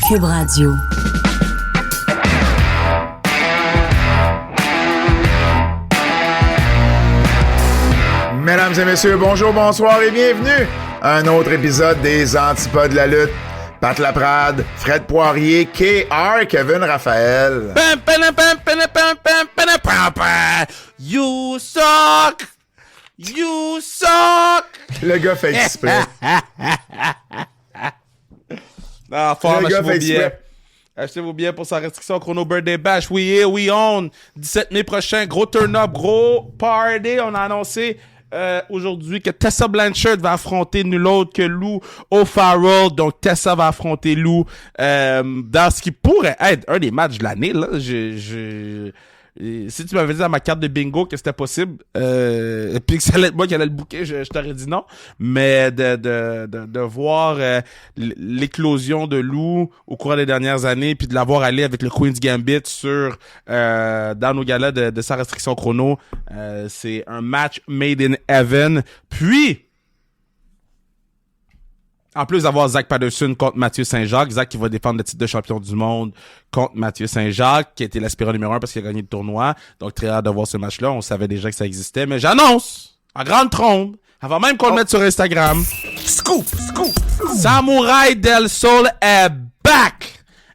Cube Radio. Mesdames et messieurs, bonjour, bonsoir et bienvenue à un autre épisode des Antipodes de la lutte. Pat Laprade, Fred Poirier, KR, Kevin Raphaël. You suck! You suck! Le gars fait exprès. Ah, fort, achetez-vous bien. Achetez-vous bien pour sa restriction Chrono Birthday Bash. We here, we on. 17 mai prochain, gros turn-up, gros party. On a annoncé aujourd'hui que Tessa Blanchard va affronter nul autre que Lou O'Farrell. Donc, Tessa va affronter Lou dans ce qui pourrait être un des matchs de l'année. Là, si tu m'avais dit à ma carte de bingo que c'était possible, puis que ça allait être moi qui allais le booker, je t'aurais dit non. Mais de voir l'éclosion de Lou au cours des dernières années, puis de l'avoir allé avec le Queen's Gambit sur dans nos galas de sa restriction chrono, c'est un match made in heaven. Puis en plus d'avoir Zach Patterson contre Mathieu Saint-Jacques, Zach qui va défendre le titre de champion du monde contre Mathieu Saint-Jacques, qui a été l'aspirant numéro 1 parce qu'il a gagné le tournoi. Donc, très hâte de voir ce match-là. On savait déjà que ça existait. Mais j'annonce, en grande trombe, avant même qu'on le mette sur Instagram, Scoop! Samurai Del Sol est back!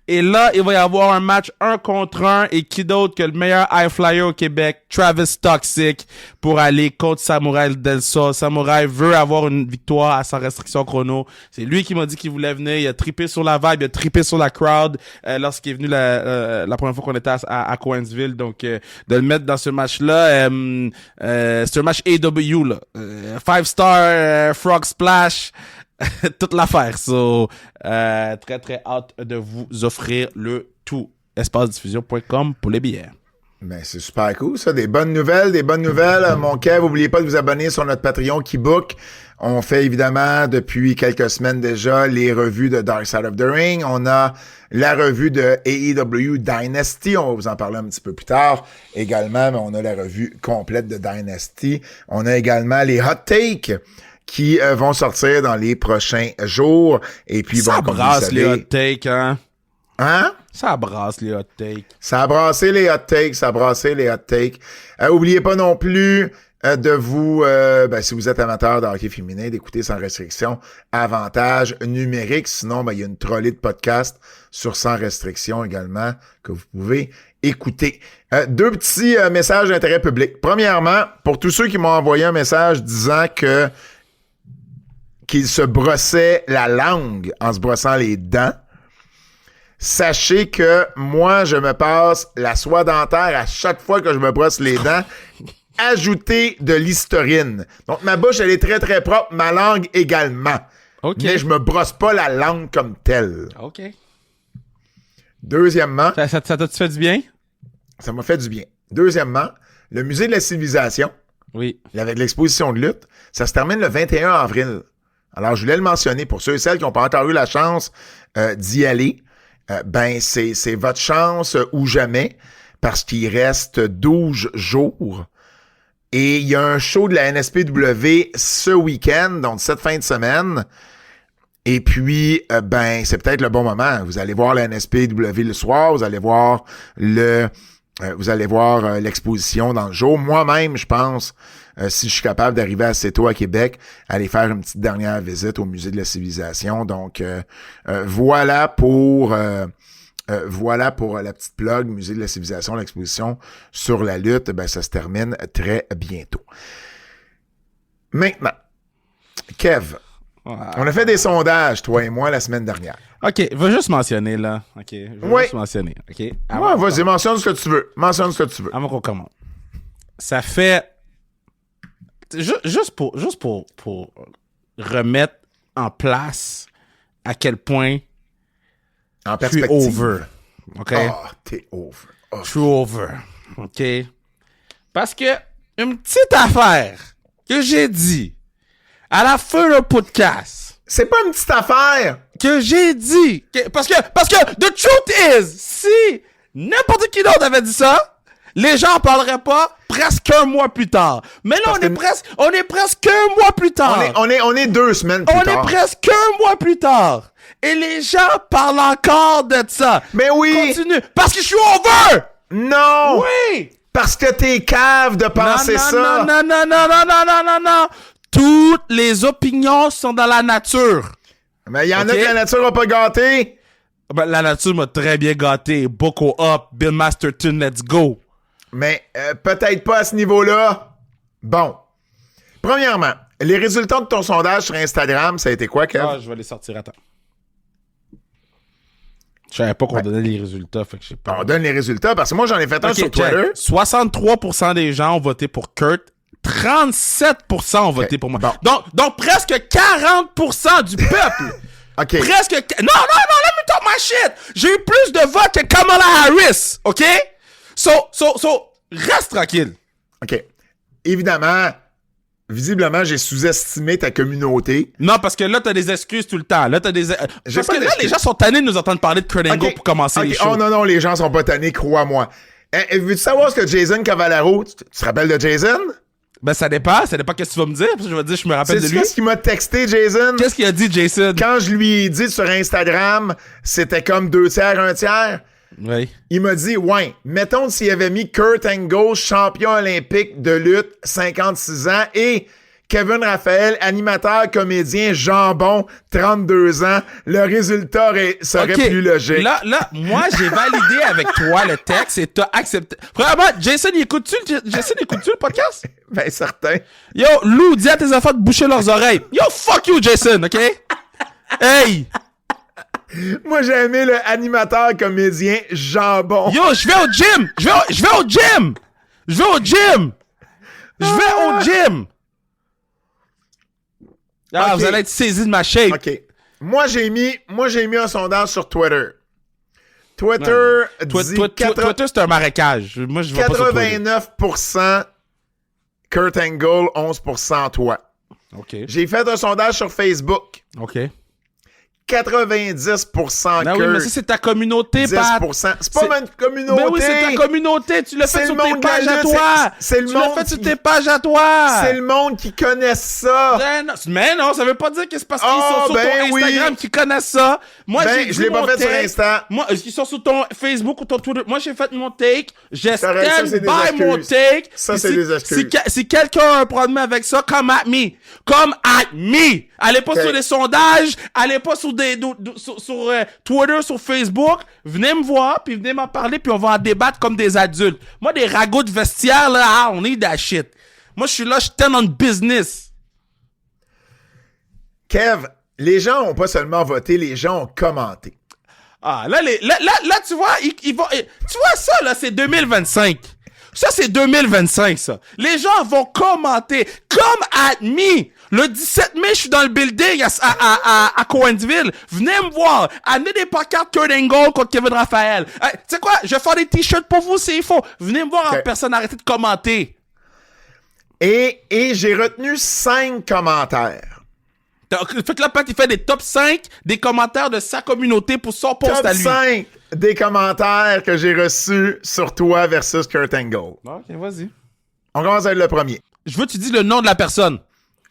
Et là, il va y avoir un match 1 contre 1 et qui d'autre que le meilleur high flyer au Québec, Travis Toxic, pour aller contre Samurai Del Sol. Samurai veut avoir une victoire à sa restriction chrono. C'est lui qui m'a dit qu'il voulait venir. Il a trippé sur la vibe, il a trippé sur la crowd lorsqu'il est venu la première fois qu'on était à Cowansville. Donc, de le mettre dans ce match-là, c'est un match AW, là. 5-star Frog Splash. Toute l'affaire. So, très, très hâte de vous offrir le tout. espacediffusion.com pour les billets. Ben, c'est super cool, ça. Des bonnes nouvelles. Mon Kev, n'oubliez pas de vous abonner sur notre Patreon Keybook. On fait évidemment depuis quelques semaines déjà les revues de Dark Side of the Ring. On a la revue de AEW Dynasty. On va vous en parler un petit peu plus tard également, mais on a la revue complète de Dynasty. On a également les hot takes qui vont sortir dans les prochains jours. Et puis, ça bon, brasse les hot takes, hein? Hein? Ça brasse les hot takes. Ça a brassé les hot takes. Oubliez pas non plus de vous, si vous êtes amateur de hockey féminin, d'écouter Sans Restriction, Avantage numérique. Sinon, il y a une trolley de podcasts sur Sans Restriction également que vous pouvez écouter. Deux petits messages d'intérêt public. Premièrement, pour tous ceux qui m'ont envoyé un message disant qu'ils se brossaient la langue en se brossant les dents, sachez que moi, je me passe la soie dentaire à chaque fois que je me brosse les dents, ajouter de l'Historine. Donc, ma bouche, elle est très, très propre, ma langue également. OK. Mais je me brosse pas la langue comme telle. OK. Deuxièmement... Ça t'a-tu fait du bien? Ça m'a fait du bien. Deuxièmement, le Musée de la Civilisation, Oui. avec l'exposition de lutte, ça se termine le 21 avril. Alors, je voulais le mentionner pour ceux et celles qui n'ont pas encore eu la chance d'y aller. C'est votre chance ou jamais, parce qu'il reste 12 jours. Et il y a un show de la NSPW ce week-end, donc cette fin de semaine. Et puis, c'est peut-être le bon moment. Vous allez voir la NSPW le soir, vous allez voir l'exposition dans le jour. Moi-même, je pense, si je suis capable d'arriver assez tôt à Québec, aller faire une petite dernière visite au Musée de la Civilisation. Donc, voilà pour la petite plug, Musée de la Civilisation, l'exposition sur la lutte. Ça se termine très bientôt. Maintenant, Kev, on a fait des sondages, toi et moi, la semaine dernière. OK, va juste mentionner, là. OK, juste mentionner, OK? Ouais, vas-y, mentionne ce que tu veux. Avant qu'on commence. Ça fait... Juste pour remettre en place à quel point En je suis perspective. over. OK? T'es over. Je suis over. OK? Parce que une petite affaire que j'ai dit à la fin d'un podcast, C'est pas une petite affaire. que j'ai dit, parce que the truth is, si n'importe qui d'autre avait dit ça, les gens en parleraient pas, presque un mois plus tard. Mais là, on est presque un mois plus tard. On est 2 semaines plus tard. On est presque un mois plus tard. Et les gens parlent encore de ça. Mais oui. Continue. Parce que je suis over. Non. Oui. Parce que t'es cave de penser ça. Non. Toutes les opinions sont dans la nature. Mais il y en a que la nature n'a pas gâté. Ben, la nature m'a très bien gâté. Boko up, Bill Masterton, let's go. Mais peut-être pas à ce niveau-là. Bon. Premièrement, les résultats de ton sondage sur Instagram, ça a été quoi, Kev? Ah, je vais les sortir, attends. Je savais pas qu'on donnait les résultats, fait que je sais pas. On donne les résultats parce que moi, j'en ai fait un sur Twitter. 63% des gens ont voté pour Kurt. 37% ont voté pour moi. Bon. Donc presque 40% du peuple. OK. Presque... Non, let me talk my shit. J'ai eu plus de votes que Kamala Harris, OK? So, reste tranquille. OK. Évidemment, visiblement, j'ai sous-estimé ta communauté. Non, parce que là, t'as des excuses tout le temps. Là, t'as des... Parce que là, les gens sont tannés de nous entendre parler de Kurt Angle pour commencer les shows. Oh non, les gens sont pas tannés, crois-moi. Veux-tu savoir ce que Jason Cavallaro... Tu te rappelles de Jason? Ben, ça dépend qu'est-ce que tu vas me dire. Parce que je vais te dire, je me rappelle de lui. Qu'est-ce qu'il m'a texté, Jason? Qu'est-ce qu'il a dit, Jason? Quand je lui ai dit sur Instagram, c'était comme 2 tiers, 1 tiers. Oui. Il m'a dit, mettons s'il avait mis Kurt Angle, champion olympique de lutte, 56 ans, et Kevin Raphaël, animateur, comédien, jambon, 32 ans, le résultat serait plus logique. Là, moi, j'ai validé avec toi le texte et t'as accepté. Premièrement, Jason, écoutes-tu le podcast? Ben, certain. Yo, Lou, dis à tes enfants de boucher leurs oreilles. Yo, fuck you, Jason, OK? Hey! Moi, j'ai aimé le animateur, comédien, jambon. Yo, je vais au gym! Je vais au gym! Ah, vous allez être saisi de ma shape. OK. Moi, j'ai mis un sondage sur Twitter. Twitter dit... Twitter, c'est un marécage. Moi, je vais pas sur Twitter. 89% Kurt Angle, 11% toi. OK. J'ai fait un sondage sur Facebook. OK. 90% Ben oui, mais ça, c'est ta communauté, 10%. Pat. C'est pas ma communauté. Ben oui, c'est ta communauté. Tu l'as fait sur tes pages à toi. C'est le monde. Tu l'as fait sur tes pages à toi. C'est le monde qui connaît ça. Mais non, ça veut pas dire que c'est parce qu'ils sont sur ton Instagram qu'ils connaissent ça. Moi, je l'ai pas fait sur Insta. Moi, ils sont sur ton Facebook ou ton Twitter. Moi, j'ai fait mon take. J'ai stand by mon take. Ça, c'est des excuses. Si quelqu'un a un problème avec ça, come at me. Come at me. Allez pas sur les sondages. Allez pas sur sur Twitter, sur Facebook, venez me voir, puis venez m'en parler, puis on va en débattre comme des adultes. Moi, des ragots de vestiaire, là, on est that shit. Moi, je suis là, je stand on business. Kev, les gens ont pas seulement voté, les gens ont commenté. Ah, là, tu vois, tu vois ça, là, c'est 2025. Ça, c'est 2025, ça. Les gens vont commenter. Come at me. Le 17 mai, je suis dans le building à Cowansville. Venez me voir. Amenez des pancartes Kurt Angle contre Kevin Raphaël. Tu sais quoi? Je vais faire des t-shirts pour vous s'il faut. Venez me voir en personne. Arrêtez de commenter. Et j'ai retenu 5 commentaires. Fait que là, Pat, il fait des top 5 des commentaires de sa communauté pour son post à lui. Top 5 des commentaires que j'ai reçus sur toi versus Kurt Angle. OK, vas-y. On commence avec le premier. Je veux que tu dises le nom de la personne.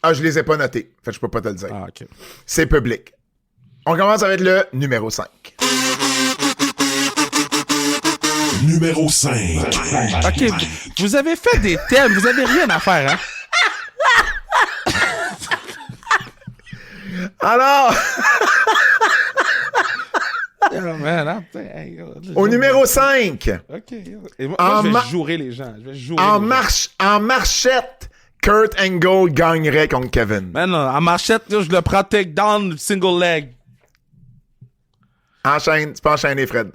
Ah, je les ai pas notés. Fait que je peux pas te le dire. Ah, OK. C'est public. On commence avec le numéro 5. Numéro 5. OK, vous avez fait des thèmes. Vous avez rien à faire, hein? Alors... Au numéro 5. OK. Et moi je vais jouer les gens. En marchette, Kurt Angle gagnerait contre Kevin. Mais non, en marchette, là, je le prends takedown, single leg. Enchaîne, tu peux enchaîner, Fred.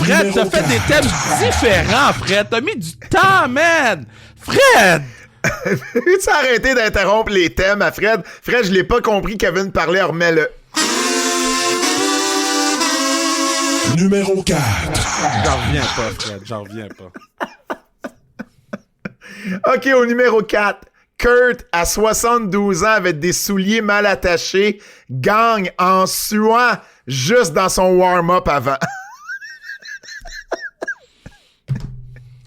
Fred, t'as fait des thèmes différents, Fred. T'as mis du temps, man. Fred! Veux-tu arrêter d'interrompre les thèmes à Fred? Fred, je l'ai pas compris, Kevin parlait, remets-le. Numéro 4. J'en reviens pas, Fred, j'en reviens pas. OK, au numéro 4. Kurt, à 72 ans, avec des souliers mal attachés, gagne en suant juste dans son warm-up avant.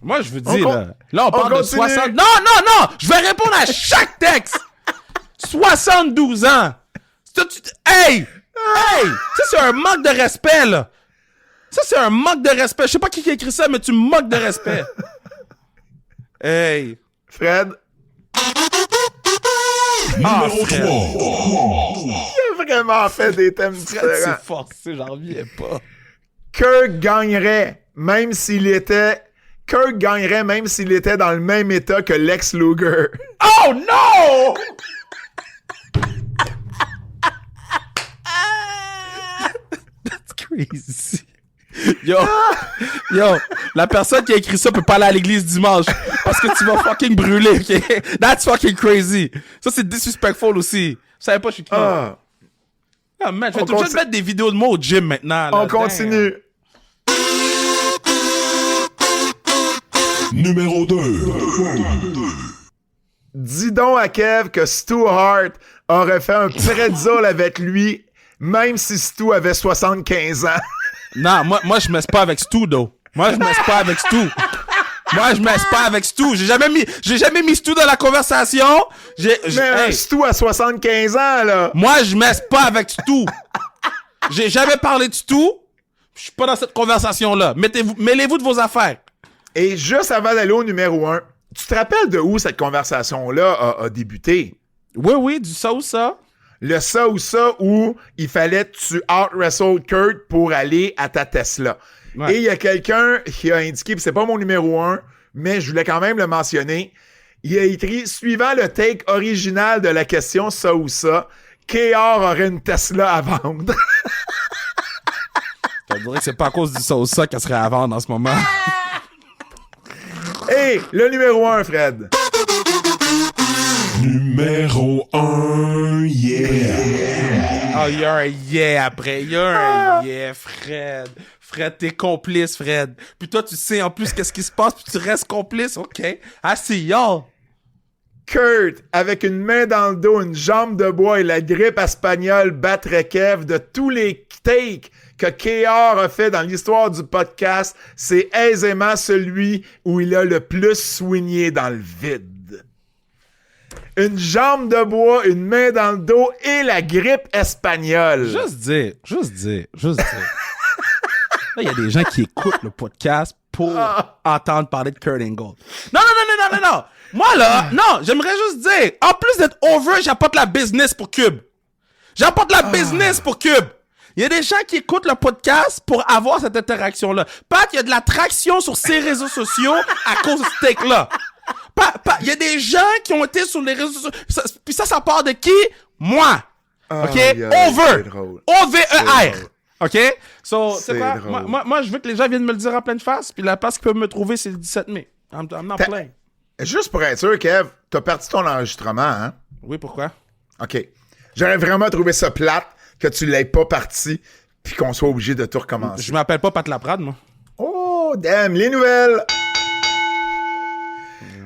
Moi, je vous dis, là, on parle de continue. 60... Non! Je vais répondre à chaque texte! 72 ans! Hey! Ça, c'est un manque de respect, là! Ça, c'est un manque de respect. Je sais pas qui a écrit ça, mais tu me moques de respect. Hey! Fred, Numéro Fred. 3. il a vraiment fait des thèmes différents. C'est forcé, j'en reviens pas. Kirk gagnerait, même s'il était dans le même état que Lex Luger. Oh no! That's crazy. Yo, la personne qui a écrit ça peut pas aller à l'église dimanche parce que tu vas fucking brûler, ok? That's fucking crazy. Ça, c'est disrespectful aussi. Je savais pas je suis qui. Ah, Ah, man, je vais tout juste mettre des vidéos de moi au gym maintenant. Là. on continue. Numéro 2. Dis donc à Kev que Stu Hart aurait fait un pretzel avec lui, même si Stu avait 75 ans. Non, moi je messe pas avec Stu, though. Moi, je messe pas avec Stu. J'ai jamais mis Stu dans la conversation. Mais Stu a 75 ans, là. Moi, je messe pas avec Stu. J'ai jamais parlé de Stu. Je suis pas dans cette conversation-là. Mêlez-vous de vos affaires. Et juste avant d'aller au numéro 1, tu te rappelles de où cette conversation-là a débuté? Oui, du ça ou ça. Le ça ou ça où il fallait que tu out-wrestle Kurt pour aller à ta Tesla. Ouais. Et il y a quelqu'un qui a indiqué, puis c'est pas mon numéro 1, mais je voulais quand même le mentionner. Il a écrit, suivant le take original de la question ça ou ça, KR aurait une Tesla à vendre. Je dirais que c'est pas à cause du ça ou ça qu'elle serait à vendre en ce moment. Et le numéro 1, Fred. Numéro 1, yeah. Oh, il y a un yeah après. Il y a un yeah, Fred. Fred, t'es complice, Fred. Puis toi, tu sais en plus qu'est-ce qui se passe, puis tu restes complice. OK. Ah, c'est y'all. Kurt, avec une main dans le dos, une jambe de bois et la grippe espagnole, battrait Kev. De tous les takes que KR a fait dans l'histoire du podcast, c'est aisément celui où il a le plus swingé dans le vide. Une jambe de bois, une main dans le dos et la grippe espagnole. Juste dire. Là, il y a des gens qui écoutent le podcast pour entendre parler de Kurt Angle. Non. Moi, là, non, j'aimerais juste dire, en plus d'être over, j'apporte la business pour Cube. Il y a des gens qui écoutent le podcast pour avoir cette interaction-là. Pat, il y a de l'attraction sur ses réseaux sociaux à cause de ce take-là. Il y a des gens qui ont été sur les réseaux sociaux. Puis ça part de qui? Moi. OK? Over. O-V-E-R. OK? So, c'est quoi? Moi, je veux que les gens viennent me le dire en pleine face. Puis la place qu'ils peuvent me trouver, c'est le 17 mai. I'm not playing. Juste pour être sûr, Kev, t'as parti ton enregistrement, hein? Oui, pourquoi? OK. J'aurais vraiment trouvé ça plate que tu l'aies pas parti puis qu'on soit obligé de tout recommencer. Je m'appelle pas Pat Laprade, moi. Oh, damn, les nouvelles!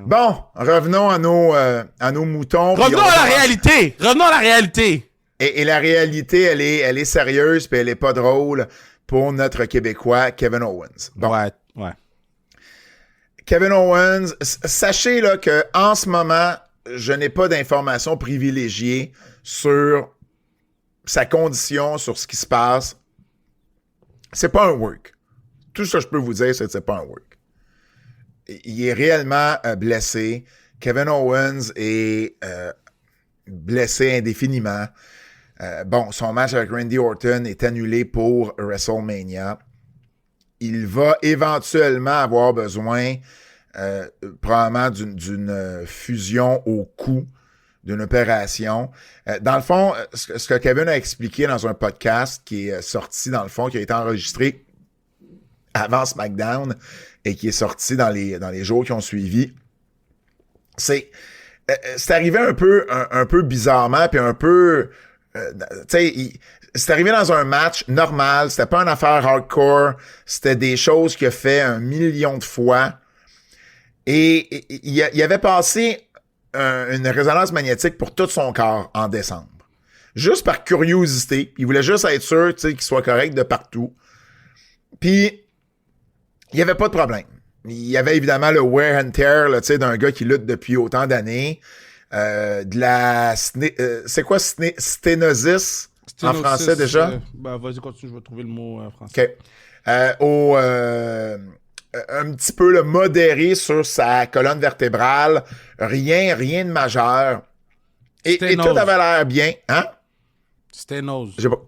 Bon, revenons à nos moutons. Revenons à la réalité. Et la réalité, elle est sérieuse puis elle est pas drôle pour notre Québécois Kevin Owens. Bon. Ouais. Kevin Owens, sachez là que en ce moment, je n'ai pas d'informations privilégiées sur sa condition, sur ce qui se passe. C'est pas un work. Tout ce que je peux vous dire, c'est que c'est pas un work. Il est réellement blessé. Kevin Owens est blessé indéfiniment. Son match avec Randy Orton est annulé pour WrestleMania. Il va éventuellement avoir besoin probablement d'une fusion au cou, d'une opération. Dans le fond, ce que Kevin a expliqué dans un podcast qui est sorti, dans le fond, qui a été enregistré avant SmackDown et qui est sorti dans les jours qui ont suivi, c'est arrivé un peu bizarrement, puis un peu... c'est arrivé dans un match normal, c'était pas une affaire hardcore, c'était des choses qu'il a fait 1 million de fois. Et il avait passé une résonance magnétique pour tout son corps en décembre. Juste par curiosité. Il voulait juste être sûr qu'il soit correct de partout. Puis, il n'y avait pas de problème. il y avait évidemment le wear and tear, là, tu sais, d'un gars qui lutte depuis autant d'années. De la... c'est quoi sténosis en français déjà? Ben, vas-y, continue, je vais trouver le mot français. OK. Un petit peu le modéré sur sa colonne vertébrale. Rien de majeur. Et tout avait l'air bien. Hein? Sténose. J'ai pas...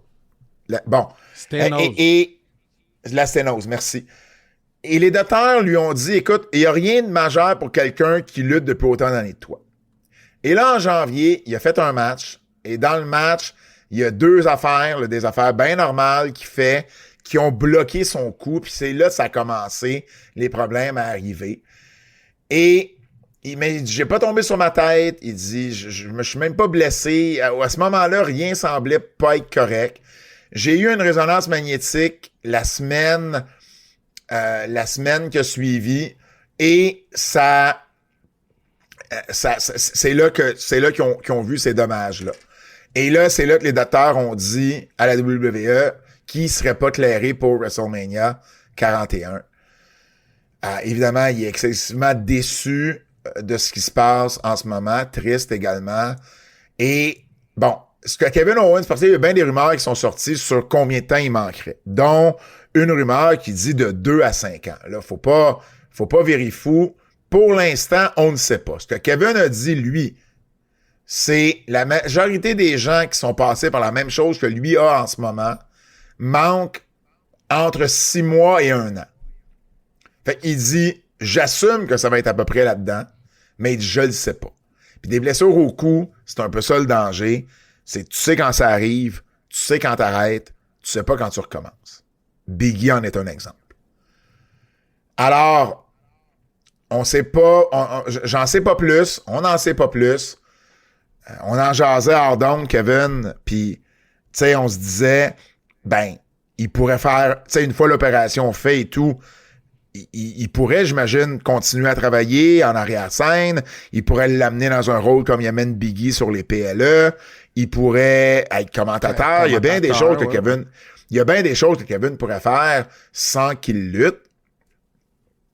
Bon. Sténose. Et la sténose, merci. Et les docteurs lui ont dit, écoute, il n'y a rien de majeur pour quelqu'un qui lutte depuis autant d'années de toi. Et là, en janvier, il a fait un match. Et dans le match, il y a deux affaires, des affaires bien normales qui ont bloqué son coup. Puis c'est là que ça a commencé, les problèmes à arriver. Et il dit, j'ai pas tombé sur ma tête. Il dit, je me suis même pas blessé. À ce moment-là, rien semblait pas être correct. J'ai eu une résonance magnétique la semaine qui a suivi. Et c'est là qu'ils ont vu ces dommages-là. Et là, c'est là que les docteurs ont dit à la WWE qu'il serait pas clairé pour WrestleMania 41. Évidemment, il est excessivement déçu de ce qui se passe en ce moment, triste également. Et bon, ce que Kevin Owens, parce qu'il y a bien des rumeurs qui sont sorties sur combien de temps il manquerait, dont une rumeur qui dit de 2 à 5 ans. Là, faut pas virer fou. Pour l'instant, on ne sait pas. Ce que Kevin a dit, lui, c'est la majorité des gens qui sont passés par la même chose que lui a en ce moment manquent entre 6 mois et 1 an. Fait qu'il dit, j'assume que ça va être à peu près là-dedans, mais il dit, je le sais pas. Puis des blessures au cou, c'est un peu ça le danger. C'est tu sais quand ça arrive, tu sais quand t'arrêtes, tu sais pas quand tu recommences. Biggie en est un exemple. Alors, on sait pas, j'en sais pas plus, on n'en sait pas plus. On en jasait hors d'onde, Kevin, puis, tu sais, on se disait, ben, il pourrait faire, tu sais, une fois l'opération faite et tout, il pourrait, j'imagine, continuer à travailler en arrière-scène, il pourrait l'amener dans un rôle comme il amène Biggie sur les PLE, il pourrait être commentateur, il y a bien des choses que Kevin, il y a bien des choses que Kevin pourrait faire sans qu'il lutte.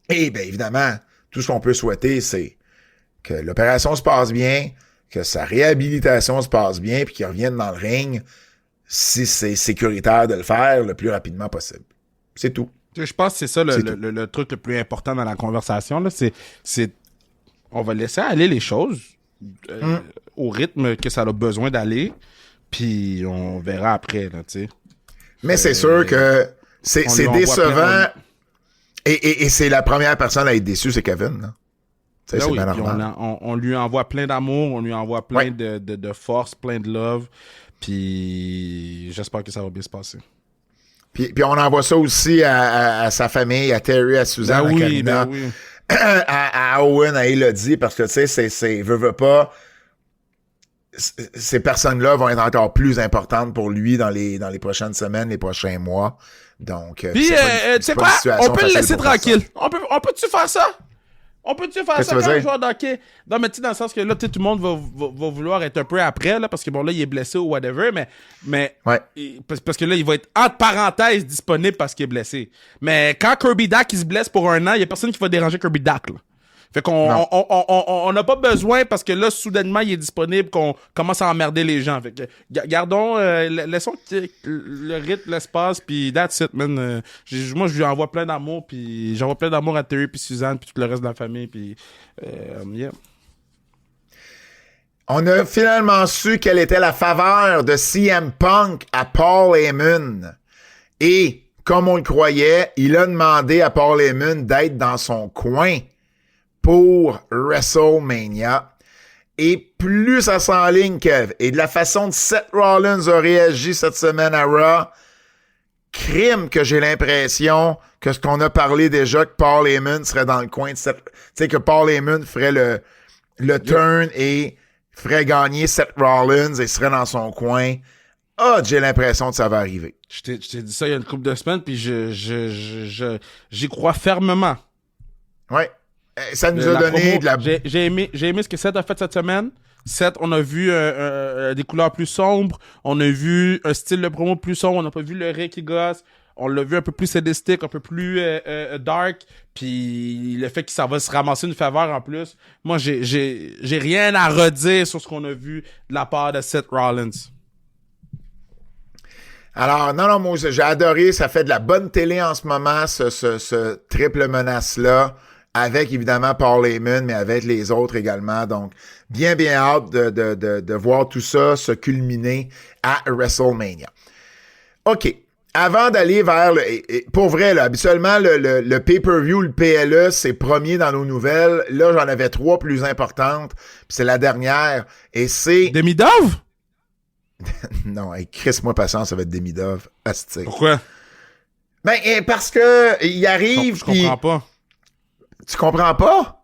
Et bien, évidemment, tout ce qu'on peut souhaiter, c'est que l'opération se passe bien, que sa réhabilitation se passe bien, puis qu'il revienne dans le ring si c'est sécuritaire de le faire le plus rapidement possible. C'est tout. Je pense que c'est ça le truc le plus important dans la conversation. Là. C'est on va laisser aller les choses au rythme que ça a besoin d'aller, puis on verra après. Là, t'sais. Mais c'est sûr que c'est décevant. Et c'est la première personne à être déçue, c'est Kevin. Là. Là, c'est bien normal. On lui envoie plein d'amour, on lui envoie plein de force, plein de love. Puis j'espère que ça va bien se passer. Puis on envoie ça aussi à sa famille, à Terry, à Suzanne, à Karina, à Owen, à Elodie, parce que tu sais, c'est veut pas. Ces personnes-là vont être encore plus importantes pour lui dans les prochaines semaines, les prochains mois. Donc, puis tu sais quoi, on peut le laisser tranquille. On peut-tu faire ça? On peut-tu faire ça quand un joueur d'hockey? Non, mais tu sais, dans le sens que là, tout le monde va vouloir être un peu après, là, parce que bon, là, il est blessé ou whatever, mais parce que là, il va être entre parenthèses disponible parce qu'il est blessé. Mais quand Kirby Dack, il se blesse pour 1 an, il y a personne qui va déranger Kirby Dack, là. Fait qu'on on n'a pas besoin parce que là, soudainement, il est disponible qu'on commence à emmerder les gens. Fait que gardons, laissons le rythme, l'espace, puis that's it, man. Moi, je lui envoie plein d'amour, puis j'envoie plein d'amour à Terry, puis Suzanne, puis tout le reste de la famille, puis yeah. On a finalement su quelle était la faveur de CM Punk à Paul Heyman. Et, comme on le croyait, il a demandé à Paul Heyman d'être dans son coin pour WrestleMania. Et plus ça s'enligne, Kev, et de la façon dont Seth Rollins a réagi cette semaine à Raw, crime que j'ai l'impression que ce qu'on a parlé déjà, que Paul Heyman serait dans le coin de Seth... Tu sais, que Paul Heyman ferait le turn et ferait gagner Seth Rollins et serait dans son coin. J'ai l'impression que ça va arriver. Je t'ai dit ça il y a une couple de semaines, puis j'y crois fermement. Ouais. Ça nous a donné de la... J'ai aimé ce que Seth a fait cette semaine. Seth, on a vu des couleurs plus sombres. On a vu un style de promo plus sombre. On n'a pas vu le Ray qui gosse. on l'a vu un peu plus sadistique, un peu plus dark, puis le fait que ça va se ramasser une faveur en plus. Moi, j'ai rien à redire sur ce qu'on a vu de la part de Seth Rollins. Alors, non, moi, j'ai adoré. Ça fait de la bonne télé en ce moment, ce triple menace-là, avec évidemment Paul Heyman, mais avec les autres également. Donc, bien hâte de voir tout ça se culminer à WrestleMania. OK. Avant d'aller vers pour vrai, là, habituellement, le pay-per-view, le PLE, c'est premier dans nos nouvelles. Là, j'en avais 3 plus importantes. Puis c'est la dernière. Et c'est... Demidov? Non, hey, crisse-moi patience, ça va être Demidov. Asti. Pourquoi? Ben, parce que il arrive... Je comprends pas. Tu comprends pas?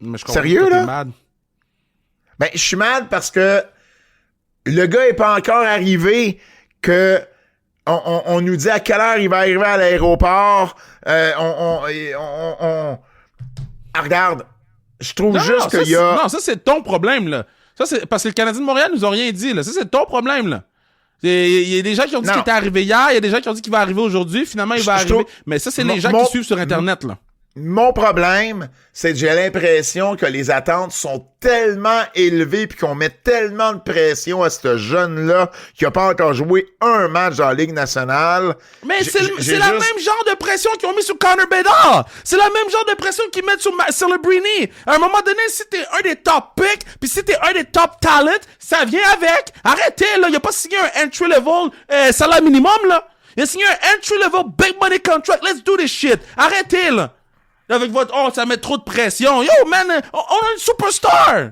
Mais je comprends Sérieux, pas, là? t'es mad. Ben, je suis mad parce que le gars est pas encore arrivé que on nous dit à quelle heure il va arriver à l'aéroport. Ah, regarde, je trouve juste qu'il y a... Non, ça, c'est ton problème, là. Ça, c'est parce que le Canadien de Montréal nous a rien dit, là. Ça, c'est ton problème, là. Il y a des gens qui ont dit qu'il était arrivé hier, il y a des gens qui ont dit qu'il va arriver aujourd'hui, finalement, il va arriver. Mais ça, c'est les gens qui suivent sur Internet, là. Mon problème, c'est que j'ai l'impression que les attentes sont tellement élevées puis qu'on met tellement de pression à ce jeune-là qui a pas encore joué un match dans la Ligue nationale. Mais c'est la même genre de pression qu'ils ont mis sur Connor Bedard. C'est la même genre de pression qu'ils mettent sur Celebrini. À un moment donné, si t'es un des top picks puis si t'es un des top talents, ça vient avec. Arrêtez, là. Il a pas signé un entry level salaire minimum, là. Il a signé un entry level big money contract. Let's do this shit. Arrêtez, là. Avec votre, ça met trop de pression. Yo, man, on a une superstar.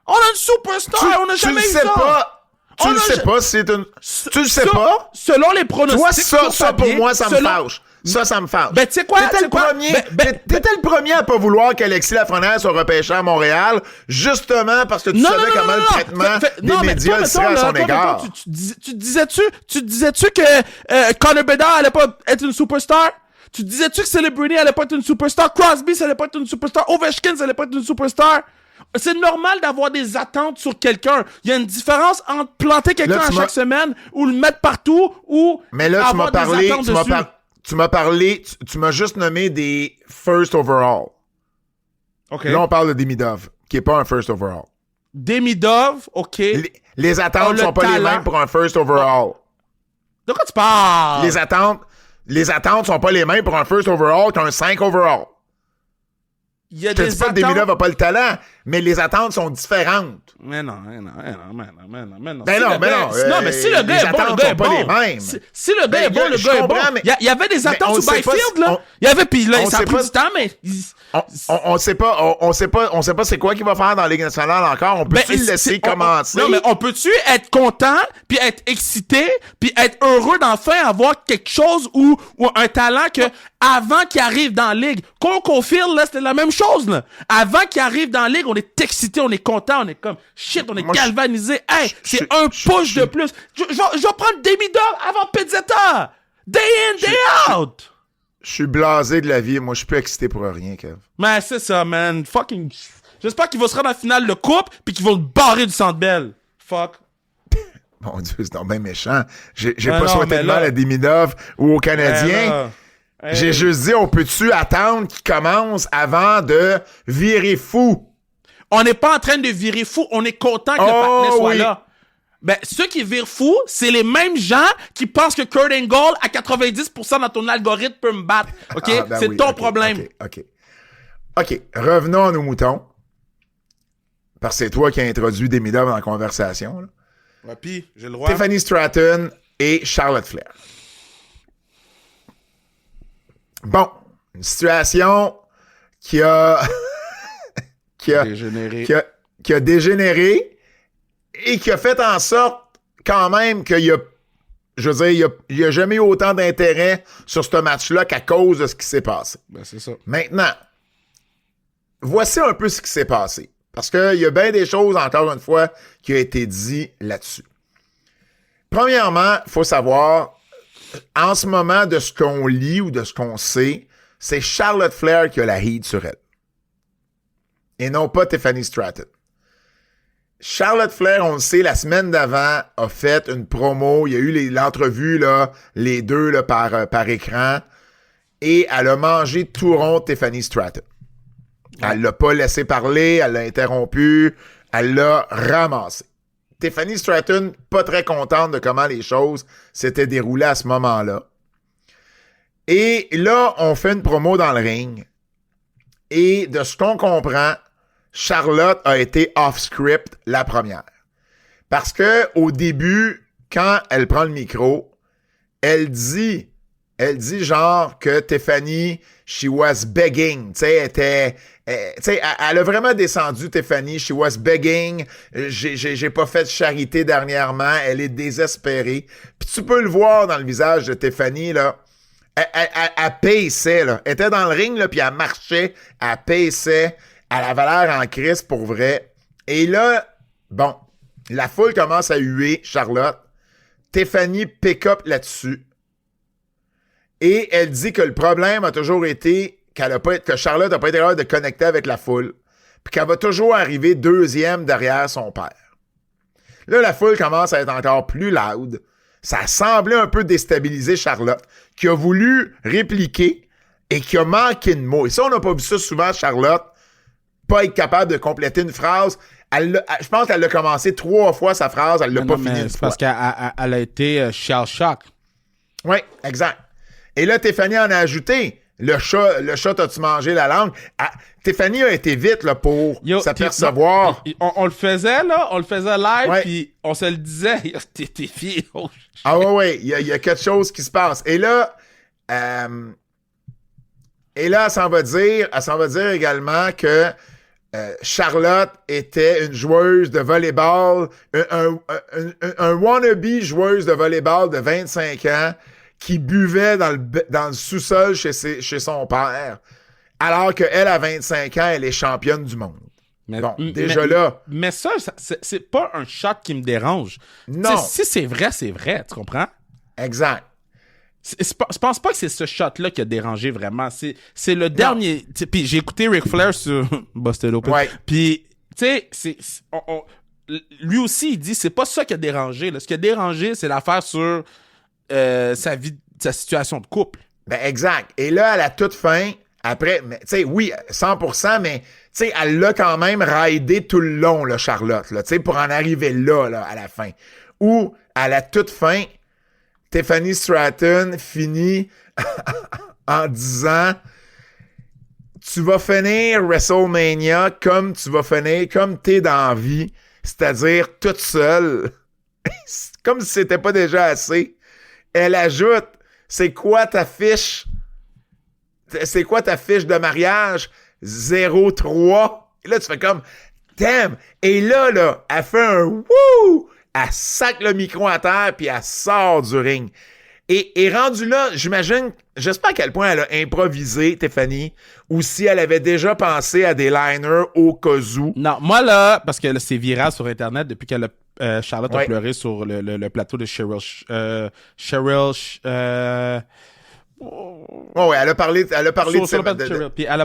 On a une superstar. On a jamais eu ça. Tu le sais pas si c'est une... Tu le sais pas? Selon les pronostics. Toi, ça pour moi, ça me fâche. Ça me fâche. Ben, tu sais quoi? T'étais le premier à pas vouloir qu'Alexis Lafrenière soit repêché à Montréal, justement parce que tu savais comment le traitement des médias serait à son égard. Tu disais-tu que Connor Bedard allait pas être une superstar? Tu disais-tu que Celebrini allait pas être une superstar? Crosby, ça allait pas être une superstar? Ovechkin, ça allait pas être une superstar? C'est normal d'avoir des attentes sur quelqu'un. Il y a une différence entre planter quelqu'un à chaque semaine ou le mettre partout ou mais là, avoir des attentes dessus. Tu m'as juste nommé des first overall. Okay. Là, on parle de Demidov, qui est pas un first overall. Demidov, OK. Les attentes sont pas les mêmes pour un first overall. De quoi tu parles? Les attentes sont pas les mêmes pour un first overall qu'un 5 overall. Il y a je te dis pas que Demidov n'a pas le talent, mais les attentes sont différentes. Mais non. Non, mais si le gars est bon, le gars est bon. Les mêmes. Si le gars est bon, le gars est bon. Il y avait des attentes sur Byfield, là. Il y avait, puis là, ça a pris du temps, mais... On sait pas c'est quoi qu'il va faire dans la Ligue nationale encore. On peut-tu le laisser commencer? Non, mais on peut-tu être content, puis être excité, puis être heureux d'enfin avoir quelque chose ou un talent que avant qu'il arrive dans la Ligue, Cole Caulfield, là, c'était la même chose, là. Avant qu'il arrive dans la Ligue, on est excité, on est content, on est comme shit, on est galvanisé. Hey, c'est un push de plus. Je vais prendre Demidov avant Pizzetta. Day in, day out. Je suis blasé de la vie. Moi, je suis plus excité pour rien, Kev. Mais c'est ça, man. Fucking... J'espère qu'il va se rendre en finale de coupe pis qu'ils vont le barrer du Centre Bell. Fuck. Mon Dieu, c'est donc bien méchant. J'ai pas souhaité de mal à Demidov ou aux Canadiens. J'ai juste dit, on peut-tu attendre qu'il commence avant de virer fou? On n'est pas en train de virer fou. On est content que le partenaire soit là. Ben, ceux qui virent fou, c'est les mêmes gens qui pensent que Kurt Angle, à 90% dans ton algorithme, peut me battre. OK? C'est ton problème. OK. Revenons à nos moutons. Parce que c'est toi qui as introduit Demidov dans la conversation. Là. Ouais, puis, j'ai le droit. Tiffany Stratton et Charlotte Flair. Bon, une situation qui a... qui a dégénéré et qui a fait en sorte quand même qu'il y a, je veux dire, il y a jamais eu autant d'intérêt sur ce match-là qu'à cause de ce qui s'est passé. Ben, c'est ça. Maintenant, voici un peu ce qui s'est passé. Parce qu'il y a bien des choses, encore une fois, qui ont été dites là-dessus. Premièrement, il faut savoir, en ce moment, de ce qu'on lit ou de ce qu'on sait, c'est Charlotte Flair qui a la heat sur elle. Et non pas Tiffany Stratton. Charlotte Flair, on le sait, la semaine d'avant, a fait une promo. Il y a eu l'entrevue, là, les deux là, par écran. Et elle a mangé tout rond Tiffany Stratton. Elle l'a pas laissé parler, elle l'a interrompu, elle l'a ramassé. Tiffany Stratton, pas très contente de comment les choses s'étaient déroulées à ce moment-là. Et là, on fait une promo dans le ring. Et de ce qu'on comprend, Charlotte a été off-script la première. Parce que au début, quand elle prend le micro, elle dit genre que Tiffany, she was begging, tu sais, elle a vraiment descendu, Tiffany, she was begging, j'ai pas fait de charité dernièrement, elle est désespérée. Puis tu peux le voir dans le visage de Tiffany, là, elle paissait, là, elle était dans le ring, là, puis elle marchait, elle paissait, elle avait l'air en crise pour vrai. Et là, bon, la foule commence à huer Charlotte, Tiffany pick up là-dessus. Et elle dit que le problème a toujours été que Charlotte n'a pas été capable de connecter avec la foule, puis qu'elle va toujours arriver deuxième derrière son père. Là, la foule commence à être encore plus loud. Ça semblait un peu déstabiliser Charlotte, qui a voulu répliquer et qui a manqué de mots. Et ça, on n'a pas vu ça souvent, Charlotte, pas être capable de compléter une phrase. Je pense qu'elle a commencé 3 fois sa phrase, elle l'a pas fini une c'est fois. parce qu'elle a été shell-shock. Oui, exact. Et là, Tiffany en a ajouté. Le chat, t'as-tu mangé la langue? Tiffany a été vite là, pour s'apercevoir. On le faisait, là. On le faisait live, Ouais. puis on se le disait. T'es fille. Oh, Ah ouais, il y a quelque chose qui se passe. Et là, elle s'en va dire également que Charlotte était une joueuse de volleyball, un wannabe joueuse de volleyball de 25 ans qui buvait dans le sous-sol chez son père, alors qu'elle, à 25 ans, elle est championne du monde. Bon, déjà là... Mais ça, c'est pas un shot qui me dérange. Non. T'sais, si c'est vrai, tu comprends? Exact. Je pense pas que c'est ce shot-là qui a dérangé vraiment. C'est le dernier... Puis j'ai écouté Ric Flair sur Busted Open. Ouais. Puis, tu sais, lui aussi, il dit c'est pas ça qui a dérangé. Là. Ce qui a dérangé, c'est l'affaire sur... sa situation de couple. Ben exact. Et là, à la toute fin, après, tu sais, oui, 100%, mais tu sais, elle l'a quand même raidé tout le long, là, Charlotte, là, tu sais, pour en arriver là, à la fin. Où, à la toute fin, Tiffany Stratton finit en disant « Tu vas finir WrestleMania comme t'es dans la vie, c'est-à-dire toute seule. » Comme si c'était pas déjà assez. Elle ajoute, c'est quoi ta fiche de mariage? 03. Et là, tu fais comme, damn. Et là, elle fait un wouh! Elle sac le micro à terre, puis elle sort du ring. Et rendu là, j'imagine, je sais pas à quel point elle a improvisé, Tiffany, ou si elle avait déjà pensé à des liners au cas où. Non, moi là, parce que là, c'est viral sur Internet depuis qu'elle a Charlotte a pleuré sur le plateau de Cheryl. Oh ouais, elle a parlé Puis elle a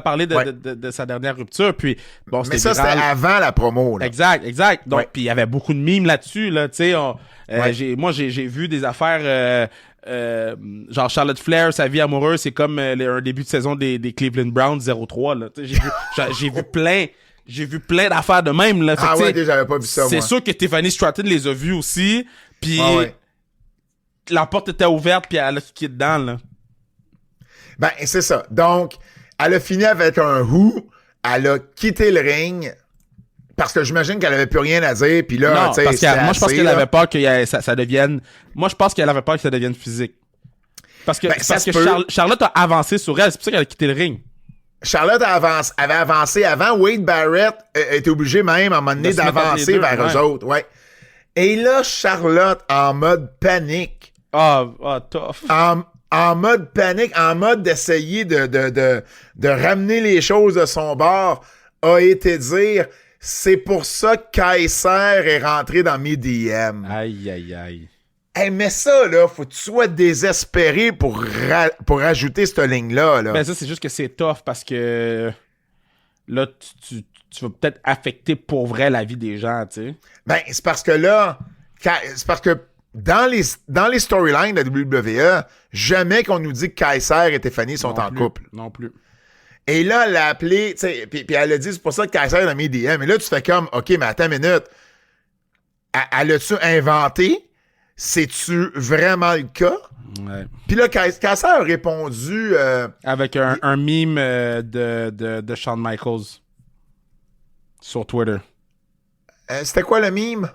parlé de sa dernière rupture. Puis bon, c'était mais ça, viral. c'était avant la promo, là. Exact. Donc, Ouais. puis il y avait beaucoup de mimes là-dessus, là. Tu sais, Ouais. j'ai vu des affaires. Genre Charlotte Flair, sa vie amoureuse, c'est comme un début de saison des Cleveland Browns 0-3, là. Tu sais, j'ai vu plein d'affaires de même, là. Fait Ah que, ouais, tu sais, j'avais pas vu ça, c'est moi. sûr que Tiffany Stratton les a vus aussi. Puis Ah ouais. la porte était ouverte, puis elle a kické dedans, là. Ben, c'est ça. Donc, elle a fini avec un who. Elle a quitté le ring. Parce que j'imagine qu'elle avait plus rien à dire. Puis là, Non, tu sais, parce que moi, je pense assez, qu'elle là. avait peur que ça devienne... Moi, je pense qu'elle avait peur que ça devienne physique. Parce que, Ben, ça parce se que peut. Charlotte a avancé sur elle. C'est pour ça qu'elle a quitté le ring. Charlotte avait avancé avant. Wade Barrett était obligé même, à un moment donné, De se mettre entre d'avancer les deux, vers eux ouais. autres. Ouais. Et là, Charlotte, en mode panique, Tough. en mode panique, en mode d'essayer de ramener les choses de son bord, a été dire « C'est pour ça que Kaiser est rentré dans mes DM. » Aïe. Hey, mais ça, là, faut que tu sois désespéré pour ajouter cette ligne-là. Là. Ben ça, c'est juste que c'est tough parce que... là, tu vas peut-être affecter pour vrai la vie des gens, tu sais. Ben, c'est parce que là, c'est parce que dans les storylines de la WWE, jamais qu'on nous dit que Kaiser et Tiffany sont en couple. Non plus. Et là, elle a appelé, tu sais, puis elle a dit, c'est pour ça que Kaiser a mis DM. Et là, tu fais comme, OK, mais attends une minute. Elle a-tu inventé? C'est-tu vraiment le cas? Ouais. Puis là, Kaiser a répondu... Avec un meme de Shawn Michaels sur Twitter. C'était quoi le meme?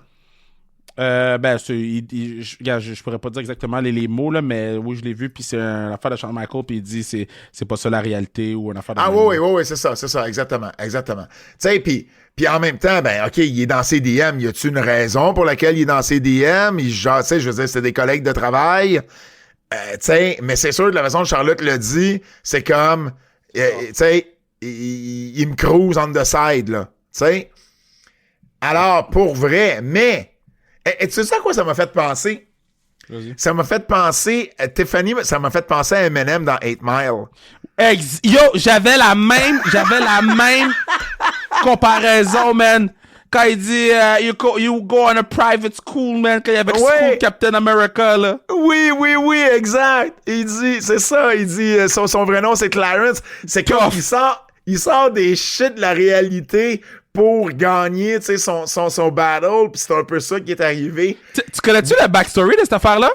Regarde, je pourrais pas dire exactement les mots, là, mais oui, je l'ai vu, puis c'est une affaire de Shawn Michaels, puis il dit c'est pas ça la réalité, ou une affaire de... Ah oui, c'est ça, exactement. Tu sais, puis en même temps, ben OK, il est dans ses DM, y a-tu une raison pour laquelle il est dans ses DM? Genre, tu sais, je veux dire, c'est des collègues de travail, tu sais, mais c'est sûr que la façon dont Charlotte le dit, c'est comme, tu sais, il me cruise on the side, là, tu sais. Alors, pour vrai, mais... Et tu sais à quoi ça m'a fait penser? Vas-y. Ça m'a fait penser... Tiffany, ça m'a fait penser à Eminem dans 8 Mile. Yo, j'avais la même comparaison, man. Quand il dit you go on a private school, man, quand il y avait School Captain America, là. Oui, exact. Il dit, c'est ça, il dit, son vrai nom, c'est Clarence. C'est comme, il sort des shit de la réalité pour gagner, tu sais, son battle, pis c'est un peu ça qui est arrivé. Tu connais-tu la backstory de cette affaire-là?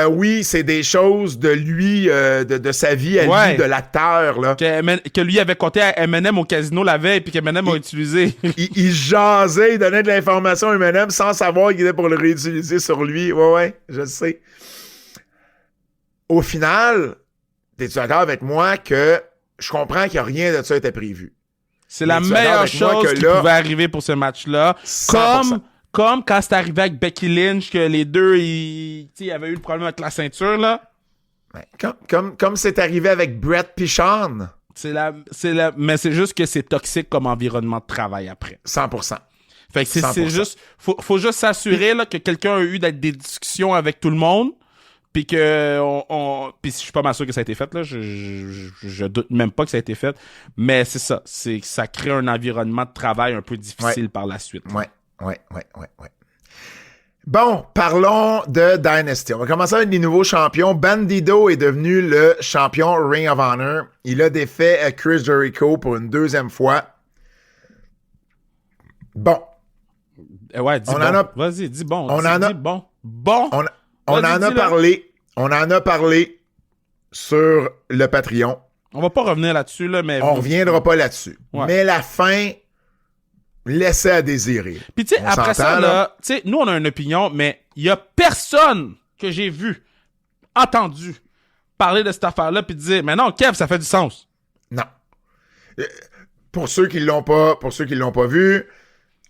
Oui, c'est des choses de lui, de sa vie à lui, de l'acteur, là. Que lui avait compté à Eminem au casino la veille, puis qu'Eminem a utilisé. il jasait, il donnait de l'information à Eminem sans savoir qu'il était pour le réutiliser sur lui. Ouais, je le sais. Au final, t'es-tu d'accord avec moi que je comprends que rien de ça était prévu? C'est la meilleure chose qui pouvait arriver pour ce match-là. 100%. Comme quand c'est arrivé avec Becky Lynch, que les deux, ils avaient eu le problème avec la ceinture, là. Comme c'est arrivé avec Brett Pichon. Mais c'est juste que c'est toxique comme environnement de travail après. 100%. Fait que c'est juste, faut juste s'assurer, là, que quelqu'un a eu des discussions avec tout le monde, puis que puis je suis pas mal sûr que ça a été fait, là. Je doute même pas que ça a été fait. Mais c'est ça. Ça crée un environnement de travail un peu difficile par la suite. Ouais. Bon, parlons de Dynasty. On va commencer avec les nouveaux champions. Bandido est devenu le champion Ring of Honor. Il a défait Chris Jericho pour une deuxième fois. Bon. Ouais, dis bon. Vas-y, dis bon. On en a parlé sur le Patreon. On va pas revenir là-dessus, là, mais... On reviendra pas là-dessus. Ouais. Mais la fin... laissait à désirer. Puis tu sais, après ça, là, tu sais, nous, on a une opinion, mais il y a personne que j'ai vu, entendu, parler de cette affaire-là, puis dire, mais non, Kev, ça fait du sens. Non. Pour ceux qui l'ont pas vu,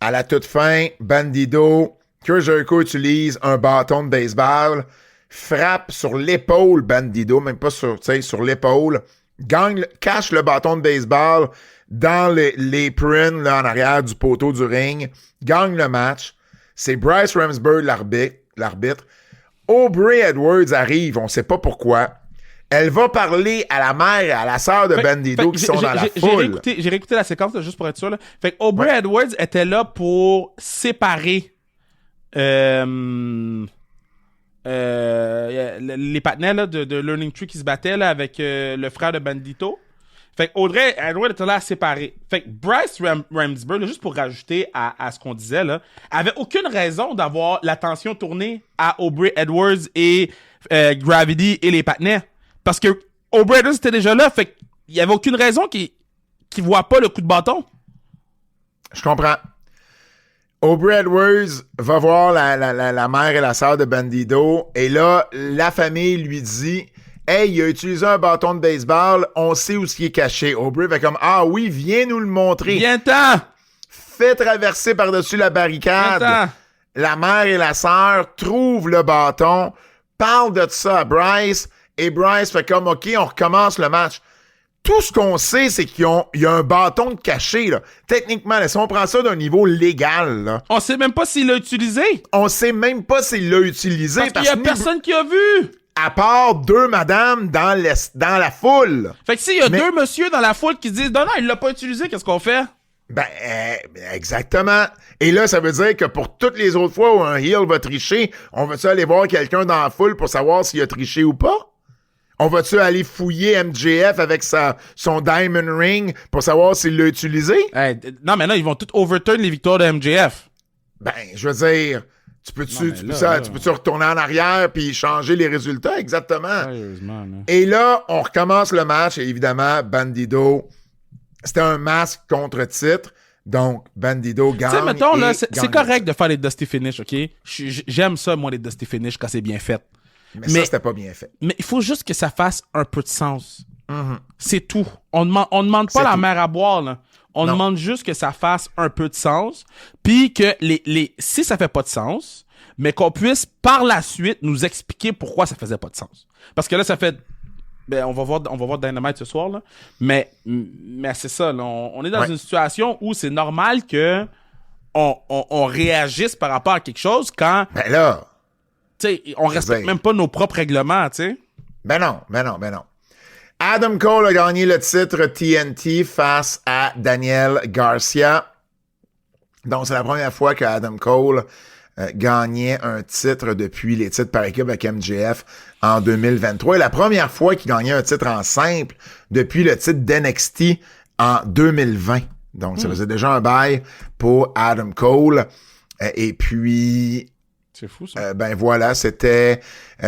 à la toute fin, Bandido, Chris Jericho utilise un bâton de baseball, frappe sur l'épaule Bandido, même pas sur l'épaule, cache le bâton de baseball dans l'apron, là, en arrière du poteau du ring, gagne le match. C'est Bryce Remsburg, l'arbitre. Aubrey Edwards arrive, on sait pas pourquoi. Elle va parler à la mère et à la sœur de Bandido qui sont dans la foule. J'ai réécouté la séquence, là, juste pour être sûr, là. Fait que Aubrey Edwards était là pour séparer les partenaires là, de Learning Tree qui se battaient là, avec le frère de Bandito. Fait que Audrey Edwards était là à séparer. Fait que Bryce Remsburg, là, juste pour rajouter à ce qu'on disait, là, avait aucune raison d'avoir l'attention tournée à Aubrey Edwards et Gravity et les partenaires. Parce que Aubrey Edwards était déjà là, fait qu'il y avait aucune raison qu'il voit pas le coup de bâton. Je comprends. Aubrey Edwards va voir la mère et la sœur de Bandido, et là, la famille lui dit... Hey, il a utilisé un bâton de baseball, on sait où ce qui est caché. Aubrey fait comme, ah oui, viens nous le montrer. Viens-t'en! Fais traverser par-dessus la barricade. Viens-t'en! La mère et la sœur trouvent le bâton, parlent de ça à Bryce, et Bryce fait comme, OK, on recommence le match. Tout ce qu'on sait, c'est qu'il y a un bâton de caché, là. Techniquement, là, si on prend ça d'un niveau légal, là. On sait même pas s'il l'a utilisé. On sait même pas s'il l'a utilisé. Parce qu'il y a personne qui a vu. à part 2 madames dans la foule. Fait que s'il y a 2 messieurs dans la foule qui disent, non, il l'a pas utilisé, qu'est-ce qu'on fait? Ben, exactement. Et là, ça veut dire que pour toutes les autres fois où un heel va tricher, on va-tu aller voir quelqu'un dans la foule pour savoir s'il a triché ou pas? On va-tu aller fouiller MJF avec son Diamond Ring pour savoir s'il l'a utilisé? Hey, non, mais là, ils vont tout overturn les victoires de MJF. Ben, je veux dire, tu peux-tu retourner en arrière puis changer les résultats? Exactement. Sérieusement, là. Et là, on recommence le match et évidemment, Bandido, c'était un masque contre titre. Donc, Bandido gagne. Tu sais, mettons, là, et c'est gagne. correct de faire les Dusty Finish, OK? J'aime ça, moi, les Dusty Finish, quand c'est bien fait. Mais ça, c'était pas bien fait. Mais il faut juste que ça fasse un peu de sens. C'est tout. On demande pas la mer à boire, là. On demande juste que ça fasse un peu de sens. Puis que si ça fait pas de sens, mais qu'on puisse par la suite nous expliquer pourquoi ça faisait pas de sens. Parce que là, ça fait... Ben, on va voir Dynamite ce soir, là. Mais c'est ça, là. On est dans une situation où c'est normal que on réagisse par rapport à quelque chose quand... Ben là... Tu sais, on respecte même pas nos propres règlements, tu sais. Ben non. Adam Cole a gagné le titre TNT face à Daniel Garcia. Donc, c'est la première fois que Adam Cole gagnait un titre depuis les titres par équipe avec MJF en 2023. Et la première fois qu'il gagnait un titre en simple depuis le titre d'NXT en 2020. Donc, ça faisait déjà un bail pour Adam Cole. Et puis... C'est fou, ça. Ben voilà, c'était...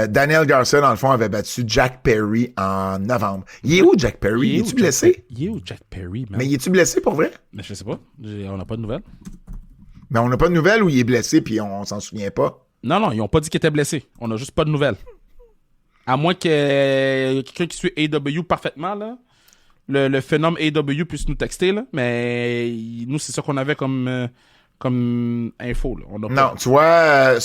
Daniel Garcia, dans le fond, avait battu Jack Perry en novembre. Il est où, Jack Perry? Il est-tu blessé? Il est où, Jack Perry, man? Mais il est-tu blessé, pour vrai? Mais je sais pas. On n'a pas de nouvelles. Mais on n'a pas de nouvelles où il est blessé puis on s'en souvient pas. Non, ils ont pas dit qu'il était blessé. On a juste pas de nouvelles. À moins que quelqu'un qui suit AEW parfaitement, là, le phénomène AEW puisse nous texter, là. Mais nous, c'est ça qu'on avait comme info, là. Non, tu vois,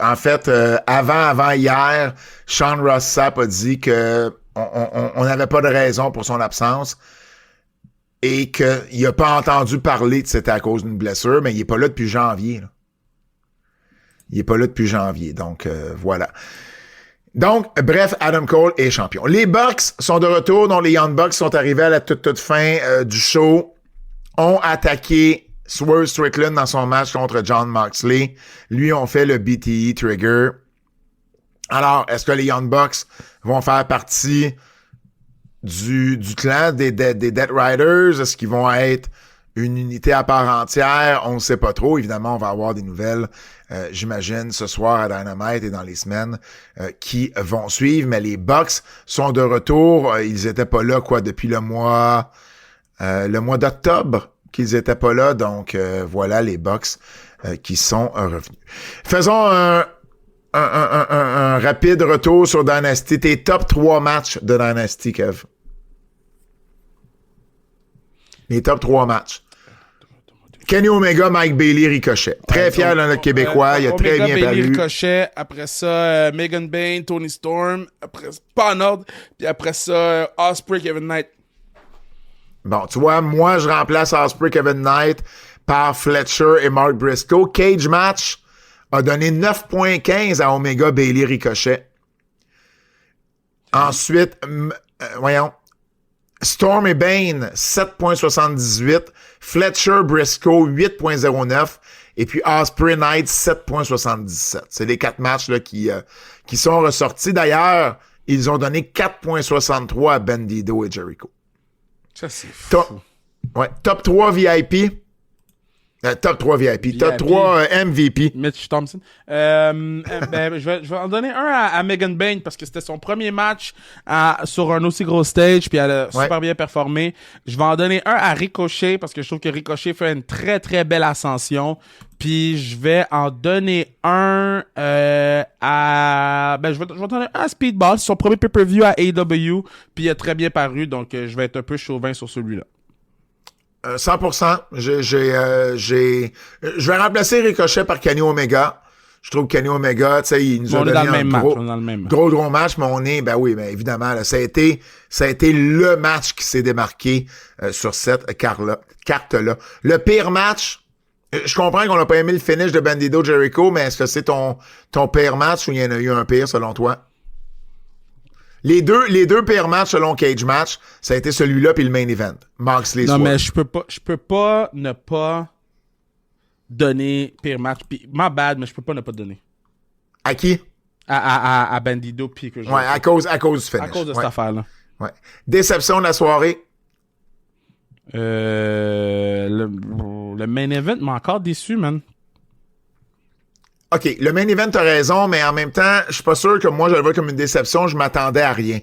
en fait, avant hier, Sean Ross Sapp a dit que on n'avait pas de raison pour son absence et qu'il n'a pas entendu parler que c'était à cause d'une blessure, mais il n'est pas là depuis janvier. Là. Il n'est pas là depuis janvier, donc voilà. Donc, bref, Adam Cole est champion. Les Bucks sont de retour, donc les Young Bucks sont arrivés à la toute fin du show, ont attaqué Swerve Strickland dans son match contre Jon Moxley. Lui, on fait le BTE Trigger. Alors, est-ce que les Young Bucks vont faire partie du clan des Death Riders? Est-ce qu'ils vont être une unité à part entière? On ne sait pas trop. Évidemment, on va avoir des nouvelles, j'imagine, ce soir à Dynamite et dans les semaines qui vont suivre. Mais les Bucks sont de retour. Ils étaient pas là, depuis le mois d'octobre qu'ils étaient pas là. Donc, voilà les Bucks qui sont revenus. Faisons un rapide retour sur Dynasty. Tes top 3 matchs de Dynasty, Kev. Les top 3 matchs. Kenny Omega, Mike Bailey, Ricochet. Très fier de notre Québécois. Il a très bien Bailey, paru. Ricochet. Après ça, Megan Bayne, Tony Storm. Après, pas en ordre. Puis après ça, Ospreay, Kevin Knight. Bon, tu vois, moi, je remplace Ospreay, Kevin Knight par Fletcher et Mark Briscoe. Cage Match a donné 9.15 à Omega, Bailey, Ricochet. Ensuite, voyons. Storm et Bane, 7.78. Fletcher, Briscoe, 8.09. Et puis Ospreay, Knight, 7.77. C'est les 4 matchs là, qui sont ressortis. D'ailleurs, ils ont donné 4.63 à Bandido et Jericho. Ça, c'est fou. Top 3 VIP. Top 3 VIP. Top 3 MVP. Mitch Thompson. Je vais en donner un à Megan Bayne parce que c'était son premier match sur un aussi gros stage puis elle a super bien performé. Je vais en donner un à Ricochet parce que je trouve que Ricochet fait une très très belle ascension. Puis je vais en donner un à... je vais en donner un à Speedball. C'est son premier pay-per-view à AEW puis il a très bien paru donc je vais être un peu chauvin sur celui-là. 100%. Je vais remplacer Ricochet par Kenny Omega. Je trouve que Kenny Omega, tu sais, il nous a donné un gros match, mais on est, évidemment, là, ça a été le match qui s'est démarqué sur cette carte-là. Le pire match, je comprends qu'on n'a pas aimé le finish de Bandido Jericho, mais est-ce que c'est ton pire match ou il y en a eu un pire selon toi? Les deux pires matchs selon Cage Match, ça a été celui-là puis le main event. Moxley Non, Swerve. mais je peux pas ne pas donner pire match. Puis, my bad, mais je peux pas ne pas donner. À qui? À Bandido puis que je... Ouais, à cause du finish. À cause de Ouais. cette affaire-là. Ouais. Déception de la soirée. Le main event m'a encore déçu, man. OK, le main event, t'as raison, mais en même temps, je suis pas sûr que moi, je le vois comme une déception. Je m'attendais à rien.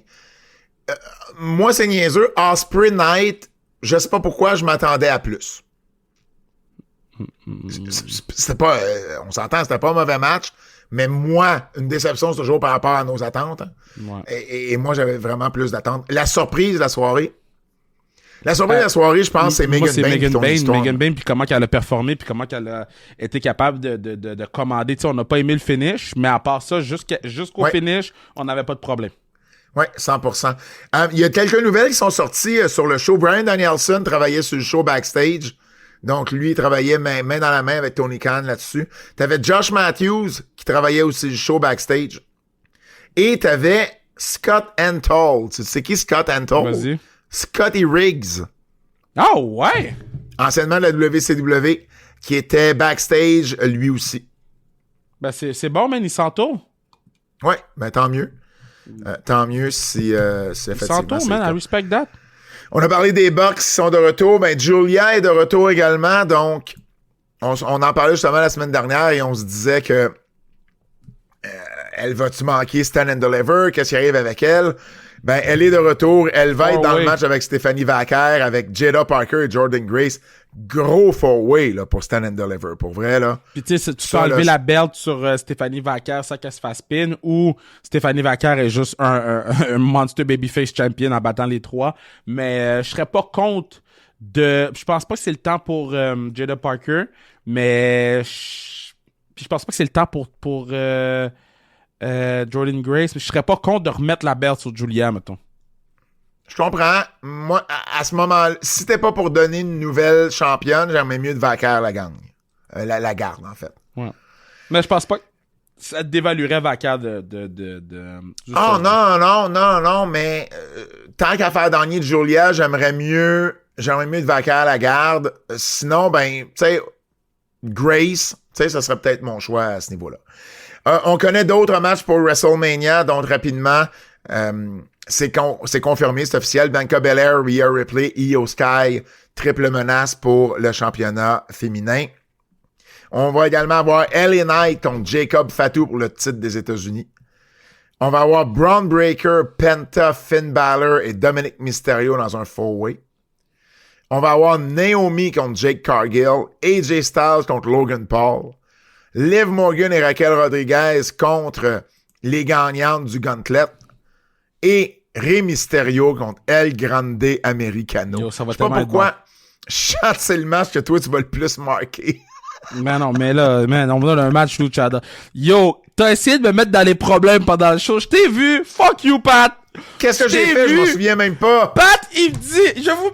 Moi, c'est niaiseux. Osprey Knight, je sais pas pourquoi, je m'attendais à plus. C'était pas... on s'entend, c'était pas un mauvais match, mais moi, une déception, c'est toujours par rapport à nos attentes. Hein. Ouais. Et moi, j'avais vraiment plus d'attentes. La surprise de la soirée... La surprise de la soirée, je pense, c'est Megan Bayne. Megan Bayne, puis comment qu'elle a performé, puis comment qu'elle a été capable de commander. Tu sais, on n'a pas aimé le finish, mais à part ça, jusqu'au finish, on n'avait pas de problème. Oui, 100%. Il y a quelques nouvelles qui sont sorties sur le show. Bryan Danielson travaillait sur le show backstage. Donc, lui, il travaillait main dans la main avec Tony Khan là-dessus. T'avais Josh Matthews qui travaillait aussi le show backstage. Et t'avais Scott Antal. Tu sais qui Scott Antal? Vas-y. Scotty Riggs. Ah ouais! Anciennement de la WCW, qui était backstage lui aussi. Ben c'est bon, man, il s'entoure. Ouais, ben tant mieux. Tant mieux si Il s'entoure, man, I respect that. On a parlé des Bucks qui sont de retour. Ben, Julia est de retour également. Donc, on en parlait justement la semaine dernière et on se disait que elle va-tu manquer Stand and Deliver? Qu'est-ce qui arrive avec elle? Ben, elle est de retour. Elle va être dans le match avec Stephanie Vaquer, avec Jada Parker et Jordan Grace. Gros four-way là, pour Stand and Deliver. Pour vrai, là. Puis tu sais, tu peux enlever la belt sur Stephanie Vaquer sans qu'elle se fasse pin, ou Stephanie Vaquer est juste un Monster Babyface Champion en battant les trois. Mais je serais pas contre de... Je pense pas que c'est le temps pour Jada Parker, mais... Puis je pense pas que c'est le temps pour Jordan Grace, mais je serais pas contre de remettre la belt sur Julia, mettons. Je comprends. Moi, à ce moment-là, si c'était pas pour donner une nouvelle championne, j'aimerais mieux de Vaquer la gagne. La garde, en fait. Ouais. Mais je pense pas que ça dévaluerait Vaquer Oh non, mais tant qu'à faire gagner de Julia, j'aimerais mieux de Vaquer la garde. Sinon, ben, tu sais, Grace, tu sais, ça serait peut-être mon choix à ce niveau-là. On connaît d'autres matchs pour WrestleMania, donc rapidement, c'est confirmé, c'est officiel. Bianca Belair, Rhea Ripley, Io Sky, triple menace pour le championnat féminin. On va également avoir LA Knight contre Jacob Fatu pour le titre des États-Unis. On va avoir Braun Breaker, Penta, Finn Balor et Dominic Mysterio dans un four-way. On va avoir Naomi contre Jake Cargill, AJ Styles contre Logan Paul, Liv Morgan et Raquel Rodriguez contre les gagnantes du Gauntlet et Rey Mysterio contre El Grande Americano. Yo, ça va je sais pas tellement pourquoi. être Chat, c'est le match que toi, tu vas le plus marquer. Mais non, mais là, man, on va dans un match luchador. Yo, t'as essayé de me mettre dans les problèmes pendant le show. Je t'ai vu. Fuck you, Pat. Qu'est-ce que j'ai fait? Je m'en souviens même pas. Pat, il me dit, je vais vous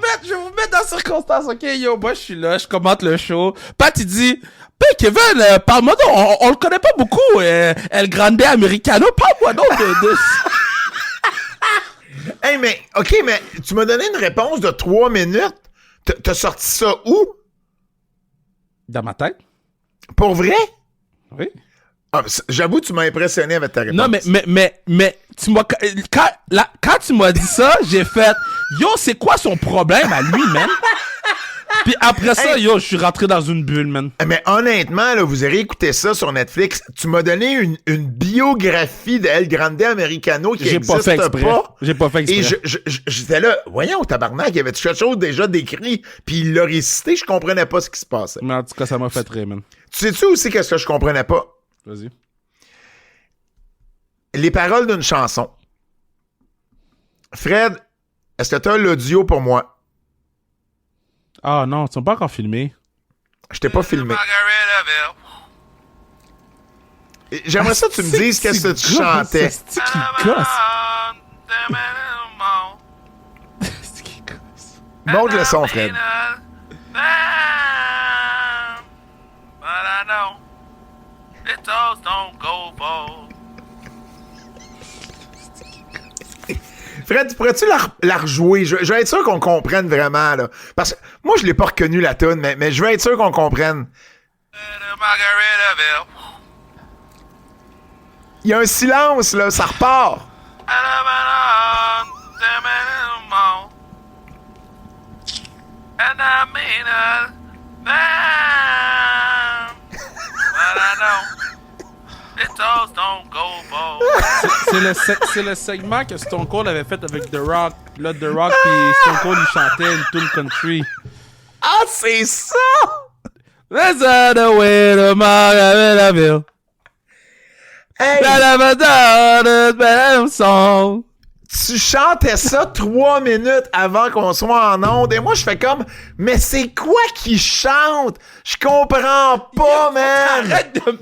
mettre dans circonstances, ok? Yo, moi, je suis là, je commente le show. Pat, il dit, ben, Kevin, parle-moi donc, on le connaît pas beaucoup, El Grande Americano. Parle-moi donc de... Hey, mais, ok, mais tu m'as donné une réponse de 3 minutes. T'as sorti ça où? Dans ma tête. Pour vrai? Oui. Ah, j'avoue, tu m'as impressionné avec ta réponse. Non, mais, tu m'as, quand tu m'as dit ça, j'ai fait, yo, c'est quoi son problème à lui, man? Puis après ça, Hey. yo, je suis rentré dans une bulle, man. Mais honnêtement, là, vous aurez écouté ça sur Netflix. Tu m'as donné une biographie de El Grande Americano qui J'ai existe pas fait exprès. J'ai pas fait exprès. Et j'étais là, voyons, tabarnak, il y avait quelque chose déjà décrit, puis il l'a récité, je comprenais pas ce qui se passait. Mais en tout cas, ça m'a fait rire, man. Tu sais-tu aussi qu'est-ce que je comprenais pas? Vas-y. Les paroles d'une chanson. Fred, est-ce que tu as l'audio pour moi? Ah non, tu m'as pas encore filmé. Je t'ai pas filmé. J'aimerais ça que tu me dises qu'est-ce que tu chantais. C'est qui gosse. C'est qui gosse. Montre le son, Fred. Fred, pourrais-tu la rejouer? Je vais être sûr qu'on comprenne vraiment, là. Parce que moi, je l'ai pas reconnu, la tune, mais je veux être sûr qu'on comprenne. Il y a un silence, là. Ça repart. C'est le segment que Stone Cold avait fait avec The Rock. Là, The Rock pis Stone Cold, il chantait une tune country. Ah, c'est ça! That's the way to Margaritaville. Hey! Song. Tu chantais ça 3 minutes avant qu'on soit en onde. Et moi, je fais comme, mais c'est quoi qui chante? Je comprends pas, man! Arrête de...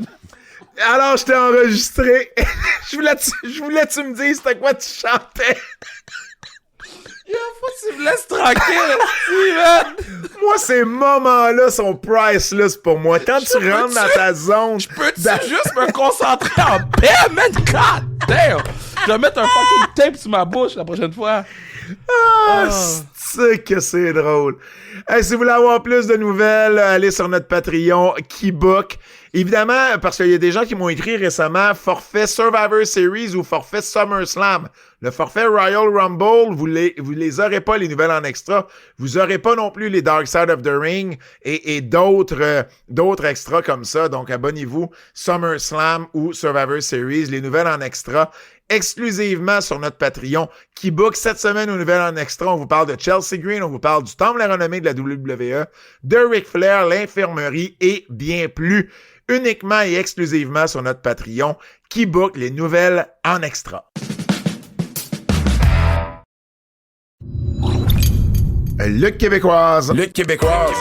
Alors, je t'ai enregistré. je voulais que tu me dises c'était quoi tu chantais. Faut que tu me laisses tranquille, Steven. Moi, ces moments-là sont priceless pour moi. Quand tu rentres dans ta zone... Peux-tu juste me concentrer en paix, man? God damn! Je vais mettre un fucking tape sur ma bouche la prochaine fois. Ah, c'est que c'est drôle. Hey, si vous voulez avoir plus de nouvelles, allez sur notre Patreon, Keybook. Évidemment, parce qu'il y a des gens qui m'ont écrit récemment, forfait Survivor Series ou forfait SummerSlam. Le forfait Royal Rumble, vous les aurez pas, les nouvelles en extra. Vous aurez pas non plus les Dark Side of the Ring et d'autres extras comme ça. Donc, abonnez-vous, SummerSlam ou Survivor Series, les nouvelles en extra, exclusivement sur notre Patreon. Qui book cette semaine aux nouvelles en extra. On vous parle de Chelsea Green, on vous parle du temple la renommée de la WWE, de Ric Flair, l'infirmerie et bien plus. Uniquement et exclusivement sur notre Patreon. Qui book les nouvelles en extra. Lutte québécoise. Lutte québécoise.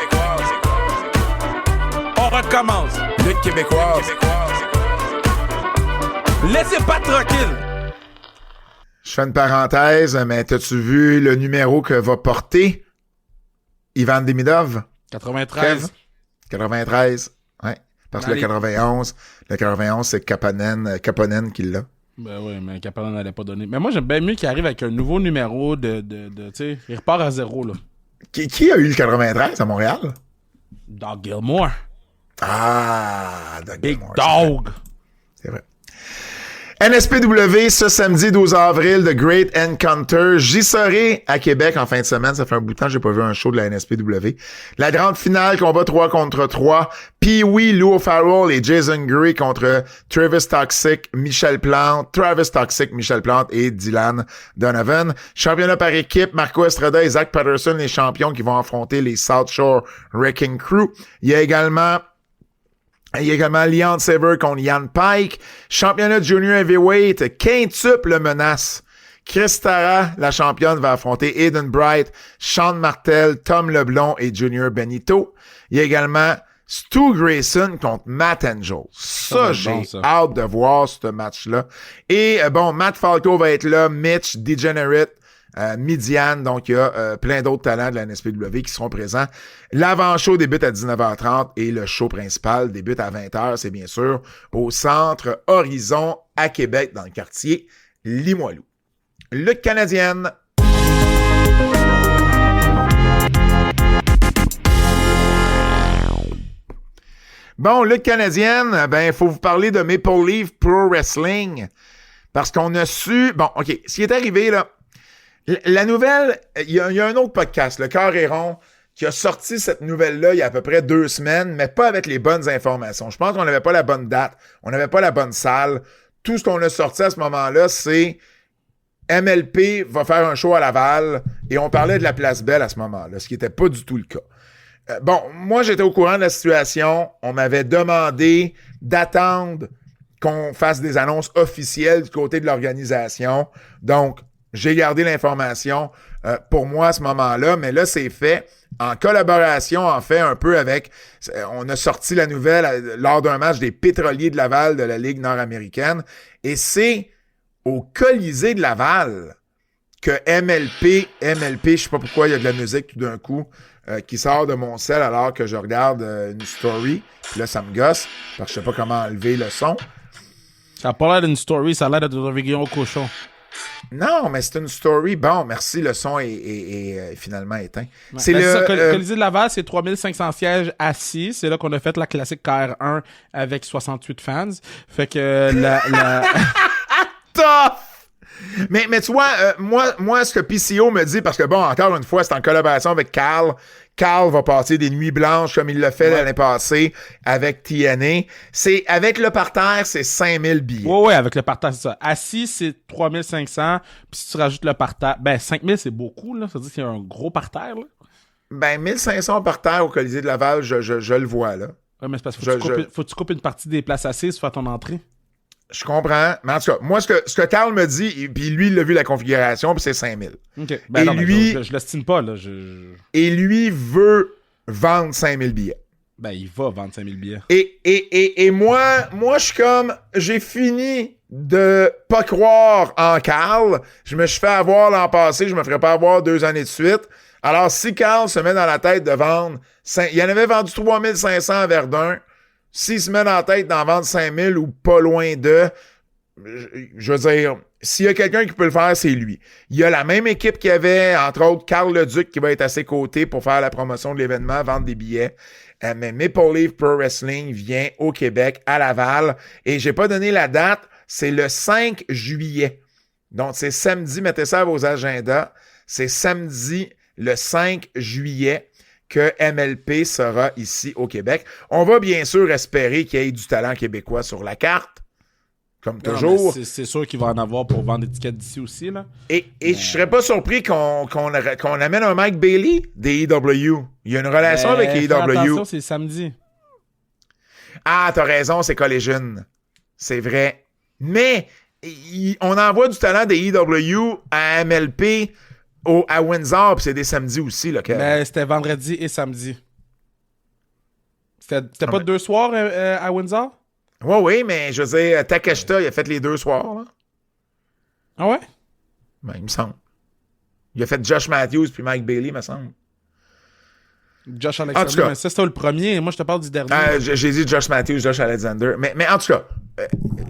On recommence. Lutte québécoise. Laissez pas tranquille. Je fais une parenthèse, mais t'as-tu vu le numéro que va porter Ivan Demidov? 93. 93, ouais. Parce que le 91, c'est Kapanen qui l'a. Ben oui, mais Kapanen n'allait pas donner. Mais moi, j'aime bien mieux qu'il arrive avec un nouveau numéro de tu sais, il repart à 0, là. Qui a eu le 93 à Montréal? Doug Gilmour. Ah, Big Dog. C'est vrai. NSPW, ce samedi 12 avril, The Great Encounter. J'y serai à Québec en fin de semaine. Ça fait un bout de temps que j'ai pas vu un show de la NSPW. La grande finale, combat 3 contre 3. Pee-wee, Lou Farrell et Jason Gray contre Travis Toxic, Michel Plante et Dylan Donovan. Championnat par équipe, Marco Estrada et Zach Patterson, les champions qui vont affronter les South Shore Wrecking Crew. Il y a également Leon Sever contre Ian Pike. Championnat Junior Heavyweight, quintuple menace. Chris Tara, la championne, va affronter Aiden Bright, Sean Martel, Tom Leblon et Junior Benito. Il y a également Stu Grayson contre Matt Angel. Ça, j'ai hâte de voir ce match-là. Et Matt Falco va être là, Mitch Degenerate, Midian, donc il y a plein d'autres talents de la NSPW qui seront présents. L'avant-show débute à 19h30 et le show principal débute à 20h, c'est bien sûr, au Centre Horizon à Québec, dans le quartier Limoilou. Lutte canadienne. Bon, lutte canadienne, il faut vous parler de Maple Leaf Pro Wrestling. Parce qu'on a su... Bon, OK, ce qui est arrivé, là, la nouvelle, il y a un autre podcast, Le Cœur est rond, qui a sorti cette nouvelle-là il y a à peu près 2 semaines, mais pas avec les bonnes informations. Je pense qu'on n'avait pas la bonne date, on n'avait pas la bonne salle. Tout ce qu'on a sorti à ce moment-là, c'est MLP va faire un show à Laval et on parlait de la Place Belle à ce moment-là, ce qui n'était pas du tout le cas. Moi, j'étais au courant de la situation. On m'avait demandé d'attendre qu'on fasse des annonces officielles du côté de l'organisation. Donc, j'ai gardé l'information pour moi à ce moment-là, mais là, c'est fait en collaboration, en fait, un peu avec... On a sorti la nouvelle lors d'un match des Pétroliers de Laval de la Ligue nord-américaine, et c'est au Colisée de Laval que MLP, je sais pas pourquoi il y a de la musique tout d'un coup qui sort de mon cell alors que je regarde une story, puis là, ça me gosse, parce que je sais pas comment enlever le son. Ça a pas l'air d'une story, ça a l'air d'être un vidéo au cochon. Non, mais c'est une story. Bon, merci, le son est finalement éteint. Ouais. C'est Ben, le... ça, Colisée de Laval, c'est 3500 sièges assis. C'est là qu'on a fait la classique KR1 avec 68 fans. Fait que Tough! Mais tu vois, moi, ce que PCO me dit, parce que bon, encore une fois, c'est en collaboration avec Carl. Carl va passer des nuits blanches comme il l'a fait l'année passée avec TNA. C'est, avec le parterre, c'est 5000 billets. ouais, avec le parterre, c'est ça. Assis, c'est 3500. Puis si tu rajoutes le parterre, ben 5000, c'est beaucoup, là. Ça veut dire qu'il y a un gros parterre, là. Ben, 1500 parterre au Colisée de Laval, je le vois, là. Ouais, mais c'est parce que faut que tu coupes une partie des places assises pour faire ton entrée. Je comprends. Mais en tout cas, moi, ce que Carl me dit, puis lui, il a vu la configuration, puis c'est 5000. OK. Ben Et non, lui... je l'estime pas, là. Et lui veut vendre 5000 billets. Ben, il va vendre 5000 billets. Et moi, je suis comme, j'ai fini de pas croire en Carl. Je me suis fait avoir l'an passé, je me ferai pas avoir 2 années de suite. Alors, si Carl se met dans la tête de vendre, il en avait vendu 3500 à Verdun. S'il se met dans la tête d'en vendre 5000 ou pas loin de, je veux dire, s'il y a quelqu'un qui peut le faire, c'est lui. Il y a la même équipe qu'il y avait, entre autres, Carl Leduc qui va être à ses côtés pour faire la promotion de l'événement, vendre des billets. Mais Maple Leaf Pro Wrestling vient au Québec, à Laval. Et j'ai pas donné la date, c'est le 5 juillet. Donc, c'est samedi, mettez ça à vos agendas. C'est samedi, le 5 juillet, que MLP sera ici au Québec. On va bien sûr espérer qu'il y ait du talent québécois sur la carte, comme toujours. C'est sûr qu'il va en avoir pour vendre des tickets d'ici aussi, là. Et je serais pas surpris qu'on amène un Mike Bailey des EW. Il y a une relation avec les EW. Attention, c'est samedi. Ah, t'as raison, c'est Collision. C'est vrai. Mais on envoie du talent des EW à MLP à Windsor, puis c'est des samedis aussi. Là, Ben, c'était vendredi et samedi. C'était pas 2 soirs à Windsor? Oui, mais je veux dire, Takeshita, il a fait les 2 soirs. Là. Ah ouais? Ben, il me semble. Il a fait Josh Matthews puis Mike Bailey, me semble. Josh En tout Alexander, cas. mais ça, c'était le premier. Moi, je te parle du dernier. J'ai dit Josh Matthews, Josh Alexander. Mais en tout cas,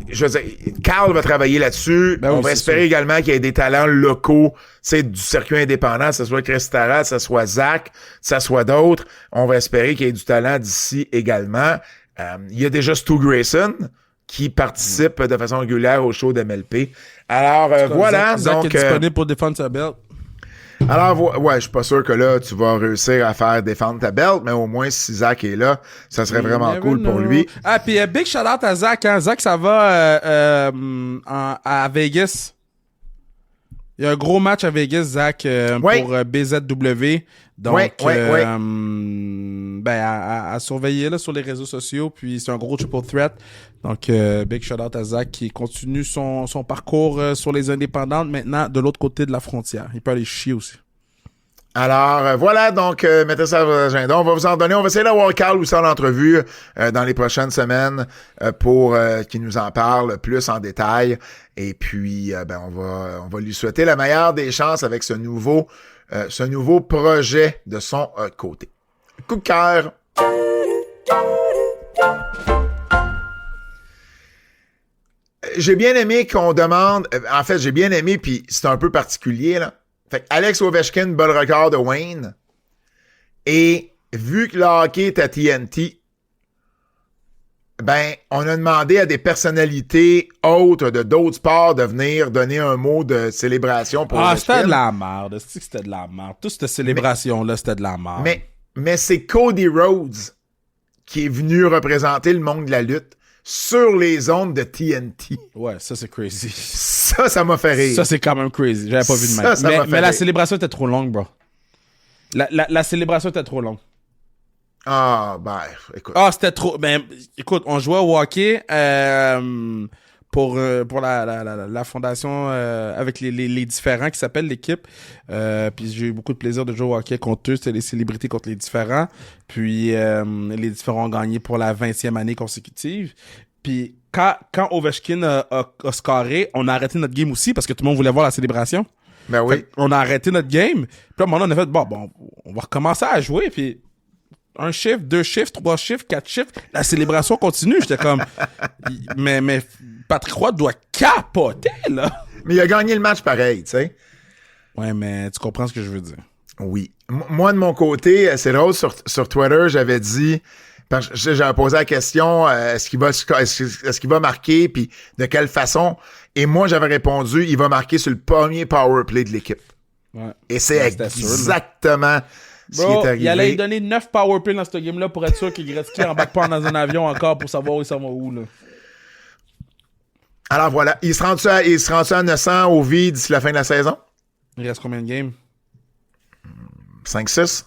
je veux dire, Carl va travailler là-dessus. Ben oui, on va espérer également qu'il y ait des talents locaux, tu sais, du circuit indépendant, que ce soit Chris Tara, que ce soit Zach, que ce soit d'autres. On va espérer qu'il y ait du talent d'ici également. Il y a déjà Stu Grayson qui participe de façon régulière au show d'MLP. Alors, voilà. Zach donc, est disponible pour défendre sa belt. Alors, ouais, je suis pas sûr que là, tu vas réussir à faire défendre ta belt, mais au moins, si Zach est là, ça serait vraiment cool pour lui. Ah, puis big shout-out à Zach. Hein. Zach, ça va à Vegas. Il y a un gros match à Vegas, Zach, pour BZW. Donc, ben, à surveiller là, sur les réseaux sociaux. Puis, c'est un gros triple threat. Donc, big shout-out à Zach qui continue son parcours sur les indépendantes maintenant de l'autre côté de la frontière. Il peut aller chier aussi. Alors, voilà, donc, mettez ça à votre agenda. On va vous en donner. On va essayer d'avoir Carl aussi en entrevue dans les prochaines semaines pour qu'il nous en parle plus en détail. Et puis, ben, on va lui souhaiter la meilleure des chances avec ce nouveau projet de son côté. Coup de cœur. J'ai bien aimé qu'on demande... En fait, j'ai bien aimé, puis c'est un peu particulier, là. Fait que Alex Ovechkin bat le record de Wayne. Et vu que le hockey est à TNT, ben, on a demandé à des personnalités autres de d'autres sports de venir donner un mot de célébration pour Ovechkin. C'était de la merde. C'était de la merde. Toute cette célébration-là, c'était de la merde. Mais c'est Cody Rhodes qui est venu représenter le monde de la lutte sur les ondes de TNT. Ouais, ça, c'est crazy. Ça m'a fait rire. Ça, c'est quand même crazy. J'avais pas vu de même. Mais la célébration était trop longue, bro. La célébration était trop longue. Ah, ben, écoute. Ah, c'était trop... Ben, écoute, on jouait au hockey pour la fondation avec les différents qui s'appelle l'équipe. Puis j'ai eu beaucoup de plaisir de jouer au hockey contre eux. C'était les célébrités contre les différents. Puis les différents ont gagné pour la 20e année consécutive. Puis quand Ovechkin a scoré, on a arrêté notre game aussi parce que tout le monde voulait voir la célébration. Ben oui. On a arrêté notre game. Puis là, à un moment, on a fait, bon, on va recommencer à jouer. Puis 1 chiffre, 2 chiffres, 3 chiffres, 4 chiffres. La célébration continue. J'étais comme... mais Patrick Roy doit capoter, là. Mais il a gagné le match pareil, tu sais. Ouais, mais tu comprends ce que je veux dire. Oui. Moi, de mon côté, c'est drôle, sur Twitter, j'avais dit, parce que j'avais posé la question, est-ce qu'il va marquer, puis de quelle façon? Et moi, j'avais répondu, il va marquer sur le premier power play de l'équipe. Ouais. Et c'est exactement ce qui est arrivé. Il allait lui donner 9 powerplays dans ce game-là pour être sûr qu'il Gretzky embarque pas dans un avion encore pour savoir où il s'en va où, là. Alors voilà, il se rend à 900 au vide d'ici la fin de la saison? Il reste combien de games? 5-6?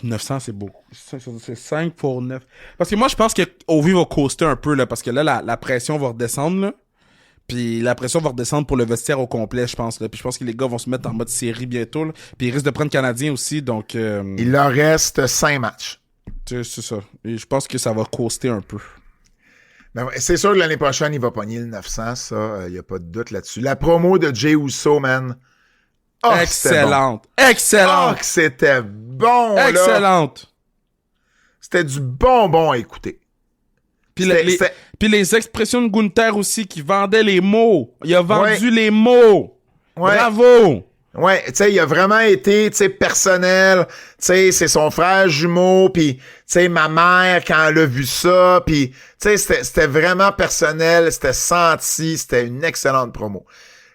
900, c'est beaucoup. C'est 5 pour 9. Parce que moi, je pense que Ovi va coaster un peu, là, parce que là, la pression va redescendre, là. Puis la pression va redescendre pour le vestiaire au complet, je pense, là. Puis je pense que les gars vont se mettre en mode série bientôt, là. Puis ils risquent de prendre Canadien aussi, donc... Il leur reste 5 matchs. C'est ça. Et je pense que ça va coaster un peu. Ben, c'est sûr que l'année prochaine, il va pogner le 900, ça, il n'y a pas de doute là-dessus. La promo de Jey Uso, man. Oh, excellente! Bon. Excellente! Oh, que c'était bon, là! Excellente! C'était du bonbon à écouter. Puis les expressions de Gunther aussi, qui vendait les mots. Il a vendu les mots. Ouais. Bravo! Ouais, tu sais, il a vraiment été, tu sais, personnel. Tu sais, c'est son frère jumeau, puis tu sais, ma mère, quand elle a vu ça, puis tu sais, c'était vraiment personnel, c'était senti, c'était une excellente promo.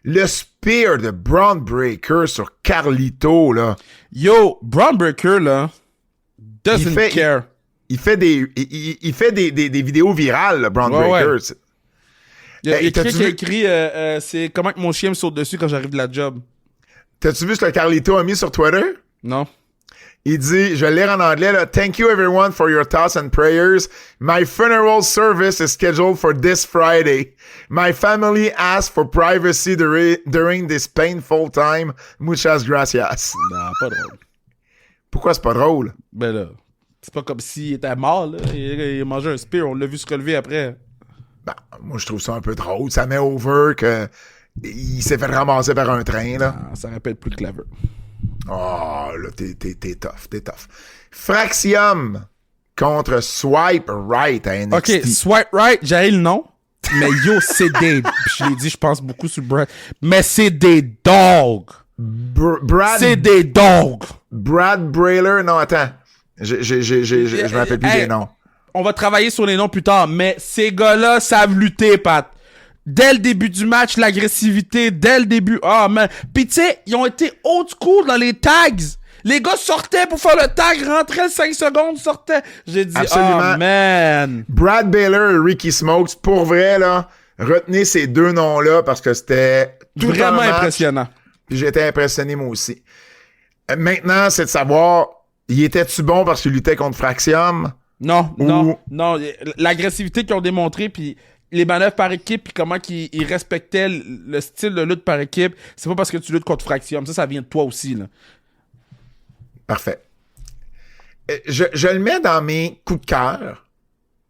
Le spear de Braun Breaker sur Carlito, là. Yo, Braun Breaker, là, doesn't care. Il fait des vidéos virales, là, Braun Breaker. Ouais. Il y a quelqu'un qui a écrit c'est comment que mon chien me saute dessus quand j'arrive de la job. T'as-tu vu ce que Carlito a mis sur Twitter? Non. Il dit, je vais le lire en anglais, là. Thank you everyone for your thoughts and prayers. My funeral service is scheduled for this Friday. My family asked for privacy during this painful time. Muchas gracias. Non, pas drôle. Pourquoi c'est pas drôle? Ben là, c'est pas comme s'il était mort, là. Il a mangé un spear, on l'a vu se relever après. Ben, moi, je trouve ça un peu drôle. Ça met over que il s'est fait ramasser par un train, là. Ah, ça rappelle plus clever. Oh, là, t'es tough. Fraxium contre Swipe Right à NXT. OK, Swipe Right, j'ai le nom, mais yo, c'est des... Je l'ai dit, je pense beaucoup sur Brad, mais c'est des dogs. C'est des dogs. Brad Brailer, non, attends. Je me rappelle plus des noms. On va travailler sur les noms plus tard, mais ces gars-là savent lutter, Pat. Dès le début du match, l'agressivité, dès le début. Ah, man. Pis tu sais, ils ont été old school dans les tags. Les gars sortaient pour faire le tag, rentraient 5 secondes, sortaient. J'ai dit, absolument. Oh, man. Brad Baylor et Ricky Smokes, pour vrai, là, retenez ces deux noms-là parce que c'était tout vraiment impressionnant. Puis j'étais impressionné, moi aussi. Maintenant, c'est de savoir, y était-tu bon parce qu'il luttait contre Fraxium? Non. L'agressivité qu'ils ont démontré, puis les manœuvres par équipe, puis comment ils respectaient le style de lutte par équipe, c'est pas parce que tu luttes contre Fraxium. Ça vient de toi aussi, là. Parfait. Je le mets dans mes coups de cœur,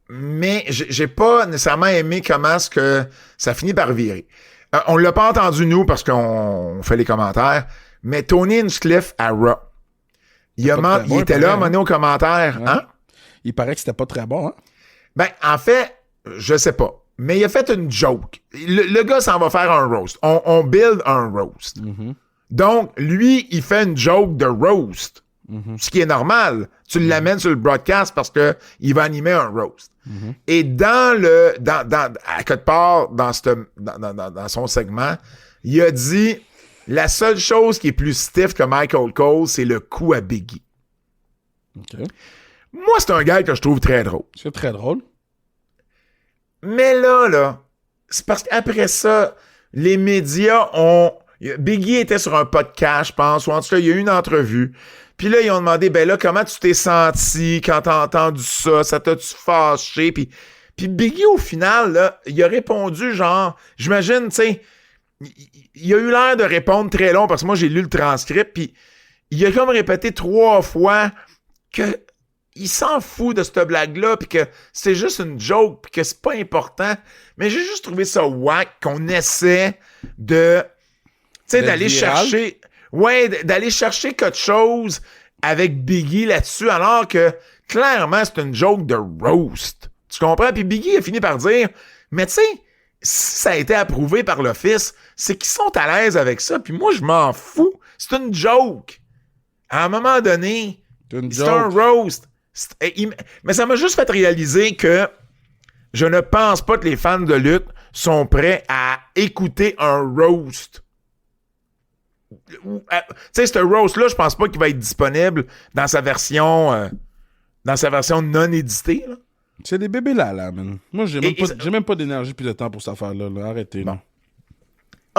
mais j'ai pas nécessairement aimé comment est-ce que ça finit par virer. On l'a pas entendu, nous, parce qu'on fait les commentaires, mais Tony Hinchcliffe à Raw. Il était là, monné aux commentaires. Ouais. Hein? Il paraît que c'était pas très bon, hein? Ben, en fait, je sais pas. Mais il a fait une joke. Le gars s'en va faire un roast. On build un roast. Mm-hmm. Donc, lui, il fait une joke de roast. Mm-hmm. Ce qui est normal. Tu l'amènes sur le broadcast parce que il va animer un roast. Mm-hmm. Et à quelque part, dans son segment, il a dit, la seule chose qui est plus stiff que Michael Cole, c'est le coup à Biggie. Okay. Moi, c'est un gars que je trouve très drôle. C'est très drôle. Mais là, c'est parce qu'après ça, les médias Biggie était sur un podcast, je pense, ou en tout cas, il y a eu une entrevue. Puis là, ils ont demandé, ben là, comment tu t'es senti quand t'as entendu ça? Ça t'a-tu fâché? Puis Biggie, au final, là, il a répondu genre, j'imagine, tu sais, il a eu l'air de répondre très long, parce que moi, j'ai lu le transcript, puis il a comme répété 3 fois que il s'en fout de cette blague-là, puis que c'est juste une joke, puis que c'est pas important. Mais j'ai juste trouvé ça whack qu'on essaie de... Tu sais, d'aller chercher... Ouais, d'aller chercher quelque chose avec Biggie là-dessus, alors que, clairement, c'est une joke de roast. Tu comprends? Puis Biggie a fini par dire, mais tu sais, si ça a été approuvé par l'Office, c'est qu'ils sont à l'aise avec ça. Puis moi, je m'en fous. C'est une joke. À un moment donné, c'est un roast. Mais ça m'a juste fait réaliser que je ne pense pas que les fans de lutte sont prêts à écouter un roast. Tu sais, ce roast-là, je pense pas qu'il va être disponible dans sa version non éditée. Là. C'est des bébés là, man. Moi, j'ai même pas d'énergie puis de temps pour cette affaire-là. Là. Arrêtez, bon. là.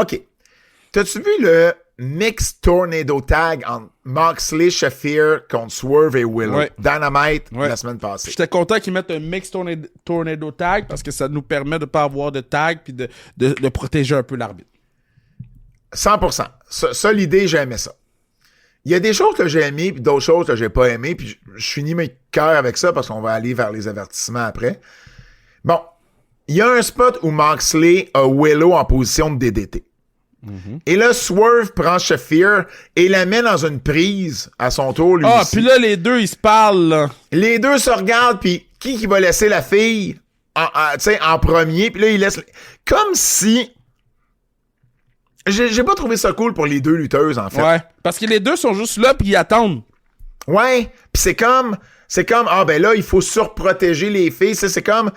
OK. T'as-tu vu le Mixed Tornado Tag entre Moxley, Shafir contre Swerve et Willow? Ouais. Dynamite Ouais. la semaine passée. J'étais content qu'ils mettent un Mixed Tornado Tag parce que ça nous permet de pas avoir de tag puis de protéger un peu l'arbitre. 100%. Ça, l'idée, j'ai aimé ça. Il y a des choses que j'ai aimées puis d'autres choses que j'ai pas aimées puis je finis mes cœurs avec ça parce qu'on va aller vers les avertissements après. Bon. Il y a un spot où Moxley a Willow en position de DDT. Mm-hmm. Et là, Swerve prend Shafir et la met dans une prise à son tour, lui aussi. Puis là, les deux, ils se parlent, là. Les deux se regardent, puis qui va laisser la fille en premier, puis là, il laisse... Comme si... J'ai pas trouvé ça cool pour les deux lutteuses, en fait. Ouais, parce que les deux sont juste là, puis ils attendent. Ouais, puis c'est comme, ben là, il faut surprotéger les filles. C'est comme,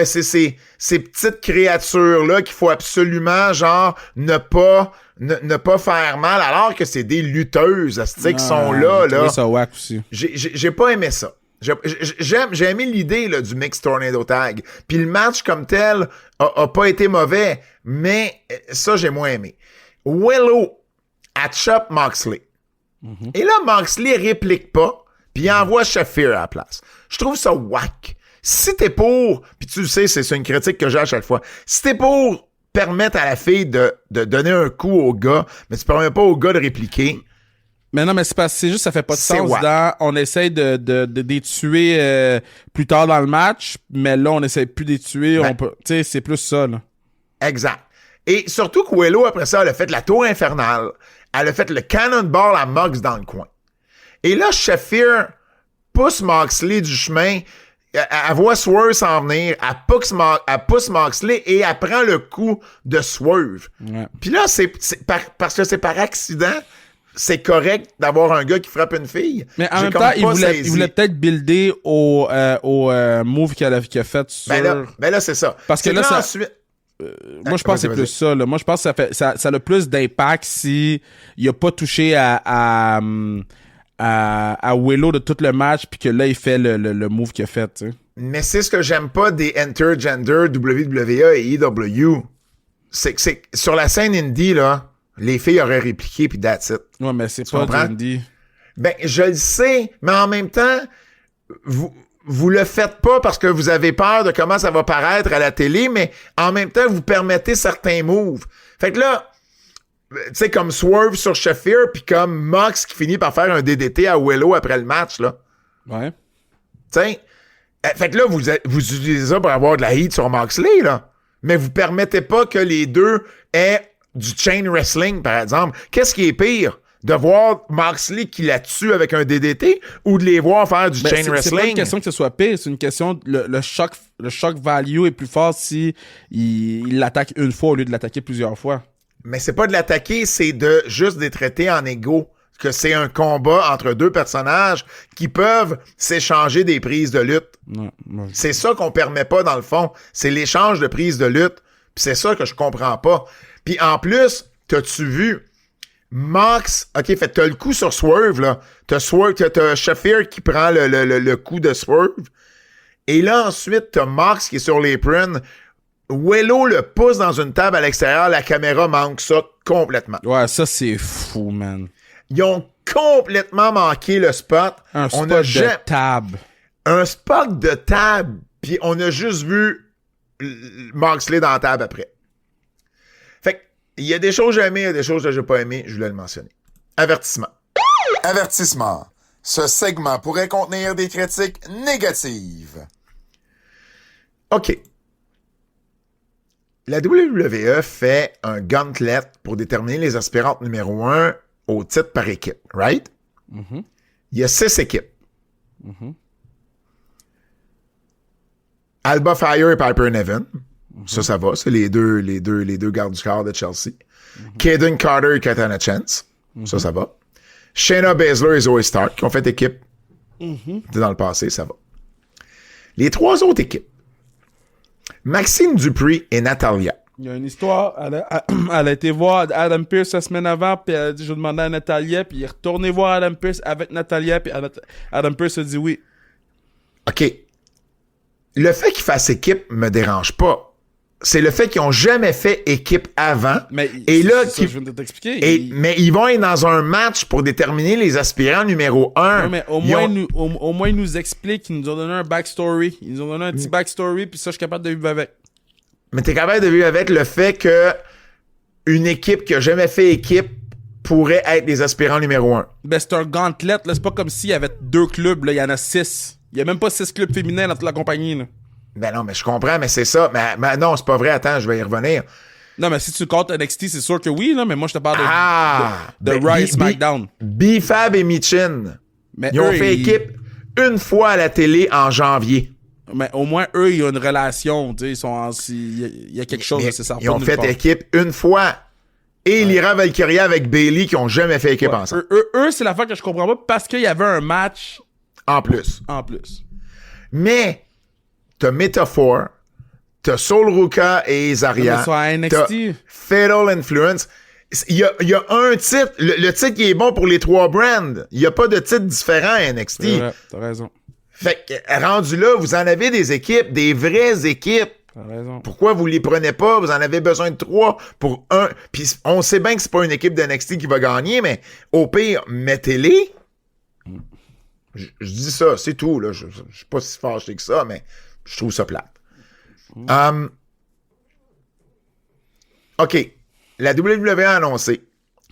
c'est ces petites créatures-là qu'il faut absolument, genre, ne pas faire mal, alors que c'est des lutteuses, qui sont là. Ça whack aussi. J'ai pas aimé ça. J'ai aimé l'idée là, du Mixed Tornado Tag. Puis le match comme tel a pas été mauvais, mais ça, j'ai moins aimé. Willow a chop Moxley. Mm-hmm. Et là, Moxley réplique pas, puis il envoie Shafir à la place. Je trouve ça whack. Si t'es pour, puis tu le sais, c'est une critique que j'ai à chaque fois, si t'es pour permettre à la fille de donner un coup au gars, mais tu permets pas au gars de répliquer... Mais non, mais c'est juste, ça fait pas de sens on essaye de les tuer plus tard dans le match, mais là, on essaie plus de les tuer, tu sais, c'est plus ça, là. Exact. Et surtout que Willow, après ça, elle a fait la tour infernale, elle a fait le cannonball à Mox dans le coin. Et là, Shafir pousse Moxley du chemin, elle voit Swerve s'en venir, elle pousse Moxley et elle prend le coup de Swerve. Ouais. Puis là, parce que c'est par accident... C'est correct d'avoir un gars qui frappe une fille. Mais en même temps, il voulait peut-être builder au move qu'il a fait sur... Ben là, c'est ça. Parce que là, ça... Ensuite... moi, je pense que c'est plus ça. Là. Moi, je pense que ça a plus d'impact si il a pas touché à Willow de tout le match puis que là, il fait le move qu'il a fait. T'sais. Mais c'est ce que j'aime pas des Intergender, WWE et EW. C'est que sur la scène indie, là, les filles auraient répliqué, puis that's it. Ouais, mais c'est pas indie. Ben, je le sais, mais en même temps, vous le faites pas parce que vous avez peur de comment ça va paraître à la télé, mais en même temps, vous permettez certains moves. Fait que là, tu sais, comme Swerve sur Shafir, puis comme Mox qui finit par faire un DDT à Willow après le match, là. Ouais. Tu sais, fait que là, vous utilisez ça pour avoir de la heat sur Moxley, là. Mais vous permettez pas que les deux aient du chain wrestling, par exemple. Qu'est-ce qui est pire? De voir Moxley qui la tue avec un DDT ou de les voir faire du chain wrestling? C'est pas une question que ce soit pire, c'est une question... Le shock value est plus fort si il l'attaque une fois au lieu de l'attaquer plusieurs fois. Mais c'est pas de l'attaquer, c'est de juste les traiter en égaux. Que c'est un combat entre deux personnages qui peuvent s'échanger des prises de lutte. Non. C'est ça qu'on permet pas, dans le fond. C'est l'échange de prises de lutte. Puis c'est ça que je comprends pas. Puis en plus, t'as-tu vu Mox, OK, fait t'as le coup sur Swerve, là. T'as Shafir qui prend le coup de Swerve. Et là, ensuite, t'as Mox qui est sur l'apron. Willow le pousse dans une table à l'extérieur. La caméra manque ça complètement. Ouais, ça, c'est fou, man. Ils ont complètement manqué le spot. Un spot de table. Un spot de table. Puis on a juste vu Moxley dans la table après. Fait que, il y a des choses que j'ai aimées, il y a des choses que j'ai pas aimées, je voulais le mentionner. Avertissement. Avertissement. Ce segment pourrait contenir des critiques négatives. OK. La WWE fait un gauntlet pour déterminer les aspirantes numéro 1 au titre par équipe, right? Mm-hmm. Il y a 6 équipes. Mm-hmm. Alba Fire et Piper Niven. Ça va. C'est les deux gardes du corps de Chelsea. Caden Carter et Katana Chance. Ça va. Shayna Baszler et Zoe Stark qui ont fait équipe dans le passé, ça va. Les 3 autres équipes. Maxine Dupri et Natalia. Il y a une histoire, elle a été voir Adam Pearce la semaine avant, puis elle a dit, je demandais à Natalia, puis il est retourné voir Adam Pearce avec Natalia, puis Adam Pearce a dit oui. OK. Le fait qu'ils fassent équipe me dérange pas. C'est le fait qu'ils ont jamais fait équipe avant. Mais et là, ça, je viens de t'expliquer. Mais ils vont être dans un match pour déterminer les aspirants numéro 1. Ouais, mais au moins, ils nous expliquent, ils nous ont donné un backstory. Ils nous ont donné un petit backstory, puis ça, je suis capable de vivre avec. Mais t'es capable de vivre avec le fait que une équipe qui a jamais fait équipe pourrait être les aspirants numéro 1. Ben, c'est un gauntlet, là. C'est pas comme s'il y avait 2 clubs, là. Il y en a 6. Il y a même pas 6 clubs féminins dans toute la compagnie, là. Ben non, mais je comprends, mais c'est ça. Mais non, c'est pas vrai. Attends, je vais y revenir. Non, mais si tu comptes NXT, c'est sûr que oui, là. Mais moi, je te parle de ben, Raw et SmackDown. B-Fab et Michin, Mais ils ont fait équipe une fois à la télé en janvier. Mais au moins, eux, ils ont une relation. Tu sais, il y a quelque chose, c'est ça. Ils ont fait équipe une fois. Et Lyra Valkyria avec Bayley qui ont jamais fait équipe ensemble. Eux, c'est la fois que je comprends pas parce qu'il y avait un match en plus. Mais t'as Metaphor, t'as Soul Ruka et Zarya, t'as Fatal Influence. Il y a un titre, le titre qui est bon pour les 3 brands. Il y a pas de titre différent à NXT. Ouais, t'as raison. Fait que, rendu là, vous en avez des équipes, des vraies équipes. T'as raison. Pourquoi vous les prenez pas? Vous en avez besoin de 3 pour 1. Puis on sait bien que c'est pas une équipe de NXT qui va gagner, mais au pire, mettez-les. Je dis ça, c'est tout. Là. Je suis pas si fâché que ça, mais je trouve ça plate. OK. La WWE a annoncé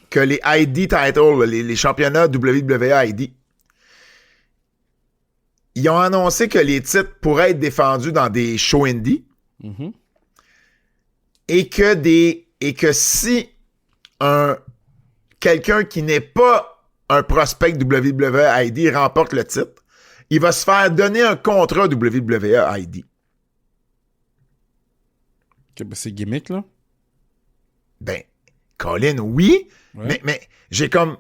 que les ID titles, les championnats WWE ID, ils ont annoncé que les titres pourraient être défendus dans des shows indie et que si quelqu'un qui n'est pas un prospect WWE ID remporte le titre, il va se faire donner un contrat WWE ID. Okay, ben c'est gimmick, là? Ben, Colin, oui, ouais. mais j'ai comme...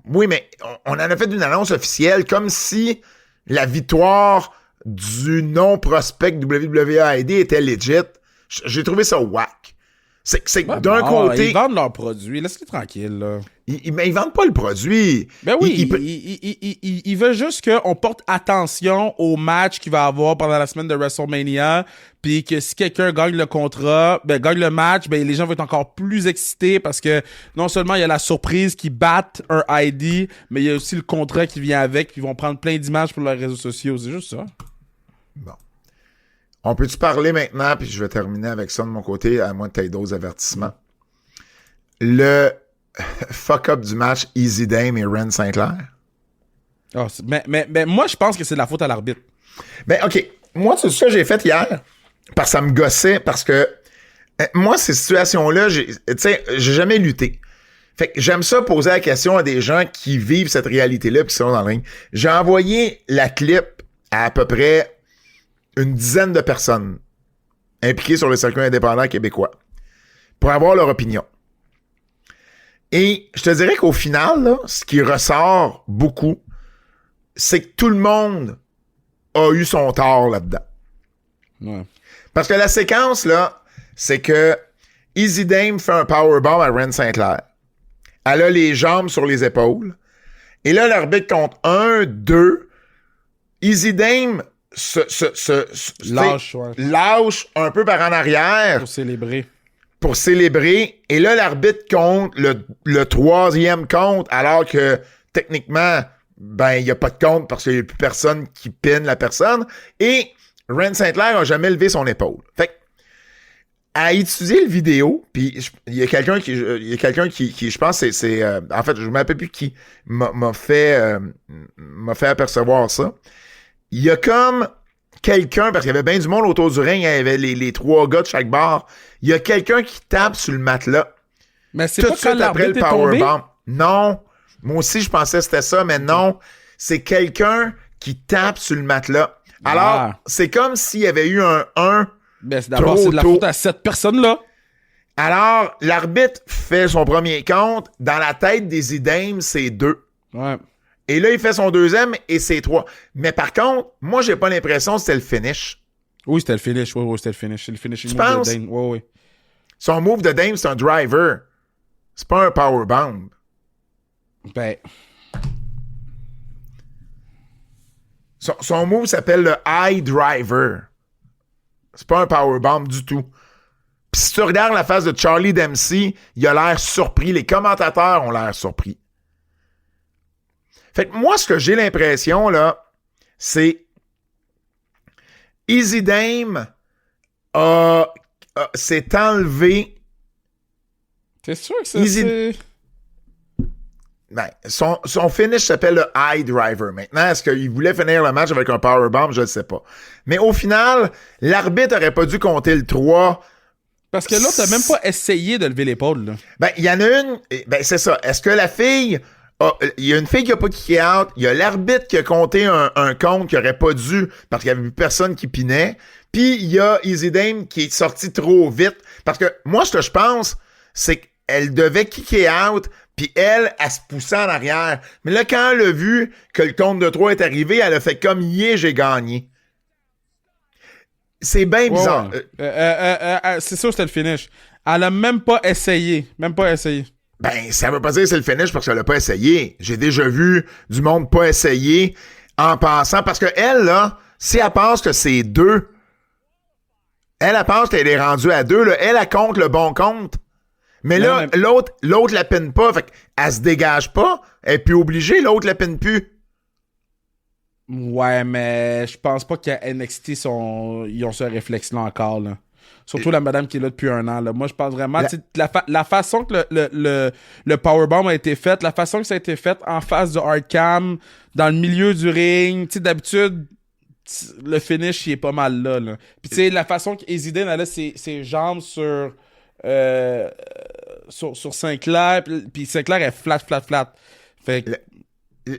oui, mais on en a fait une annonce officielle comme si la victoire du non-prospect WWE ID était legit. J'ai trouvé ça whack. C'est ben d'un côté... Ils vendent leurs produits. Laisse-les tranquilles, là. Mais ils vendent pas le produit. Ben oui, ils veulent juste qu'on porte attention au match qu'il va avoir pendant la semaine de WrestleMania, puis que si quelqu'un gagne le contrat, ben gagne le match, ben les gens vont être encore plus excités parce que non seulement il y a la surprise qui batte un ID, mais il y a aussi le contrat qui vient avec, puis ils vont prendre plein d'images pour leurs réseaux sociaux. C'est juste ça. Bon. On peut-tu parler maintenant, puis je vais terminer avec ça de mon côté, à moins que tu aies d'autres avertissements. Le fuck-up du match Easy Dame et Ren Sinclair. Oh, mais moi, je pense que c'est de la faute à l'arbitre. Ben, OK. Moi, c'est ça que j'ai fait hier, parce que ça me gossait, parce que moi, ces situations-là, j'ai jamais lutté. Fait que j'aime ça poser la question à des gens qui vivent cette réalité-là, puis qui sont dans le ring. J'ai envoyé la clip à peu près une dizaine de personnes impliquées sur le circuit indépendant québécois pour avoir leur opinion. Et je te dirais qu'au final, là, ce qui ressort beaucoup, c'est que tout le monde a eu son tort là-dedans. Ouais. Parce que la séquence, là, c'est que Easy Dame fait un powerbomb à Ren Sinclair. Elle a les jambes sur les épaules. Et là, l'arbitre compte 1, 2. Easy Dame lâche un peu par en arrière. Pour célébrer. Et là, l'arbitre compte le 3e compte, alors que techniquement, ben, il n'y a pas de compte parce qu'il n'y a plus personne qui pine la personne. Et Ren Sinclair n'a jamais levé son épaule. Fait que, à étudier le vidéo, puis il y a quelqu'un qui, je pense, c'est en fait, je ne me rappelle plus qui m'a fait apercevoir ça. Il y a comme quelqu'un, parce qu'il y avait bien du monde autour du ring, il y avait les 3 gars de chaque bar. Il y a quelqu'un qui tape sur le matelas. Mais c'est tout pas quand l'arbitre est tombé? Non. Moi aussi, je pensais que c'était ça, mais non. C'est quelqu'un qui tape sur le matelas. Alors, c'est comme s'il y avait eu un 1 Ben, c'est d'abord, Trop c'est de la tôt. faute à cette personne-là. Alors, l'arbitre fait son premier compte. Dans la tête des Idem, c'est 2. Ouais. Et là, il fait son deuxième et c'est 3. Mais par contre, moi, j'ai pas l'impression que c'était le finish. Oui, c'était le finish. Oui, c'était le finish. C'est le finish. Tu penses? Oui, oui. Son move de Dame, c'est un driver. C'est pas un powerbomb. Ben, Son move s'appelle le high driver. C'est pas un powerbomb du tout. Puis si tu regardes la face de Charlie Dempsey, il a l'air surpris. Les commentateurs ont l'air surpris. Fait que moi, ce que j'ai l'impression, là, c'est Easy Dame s'est enlevé. c'est sûr que ça, Easy- c'est... Ben, son finish s'appelle le high driver. Maintenant, est-ce qu'il voulait finir le match avec un powerbomb? Je ne sais pas. Mais au final, l'arbitre aurait pas dû compter le 3. Parce que là, t'as même pas essayé de lever l'épaule, là. Ben, il y en a une. Ben, c'est ça. Est-ce que la fille. Il y a une fille qui a pas kické out. Il y a l'arbitre qui a compté un compte qui aurait pas dû parce qu'il y avait plus personne qui pinait. Puis il y a Easy Dame qui est sorti trop vite. Parce que moi, ce que je pense, c'est qu'elle devait kicker out. Puis elle se poussait en arrière. Mais là, quand elle a vu que le compte de 3 est arrivé, elle a fait comme hier, j'ai gagné. C'est bien bizarre. Ouais. C'est sûr que c'était le finish. Elle a même pas essayé. Même pas essayé. Ben, ça veut pas dire que c'est le finish parce qu'elle a pas essayé. J'ai déjà vu du monde pas essayer en pensant. Parce que elle, là, si elle pense que c'est 2, elle pense qu'elle est rendue à 2, là, elle compte le bon compte. Mais Non, là, mais- l'autre la pine pas. Fait qu'elle se dégage pas. Elle est plus obligée, l'autre la pine plus. Ouais, mais je pense pas qu'à NXT, ils ont ce réflexe-là encore, là. Surtout la madame qui est là depuis 1 an, là. Moi, je pense vraiment... La façon que le powerbomb a été fait, la façon que ça a été fait en face du hard cam, dans le milieu du ring, tu sais, d'habitude, le finish, il est pas mal là, là. Puis tu sais, la façon qu'Ezidane allait ses jambes sur Sinclair, puis Sinclair est flat. Fait que...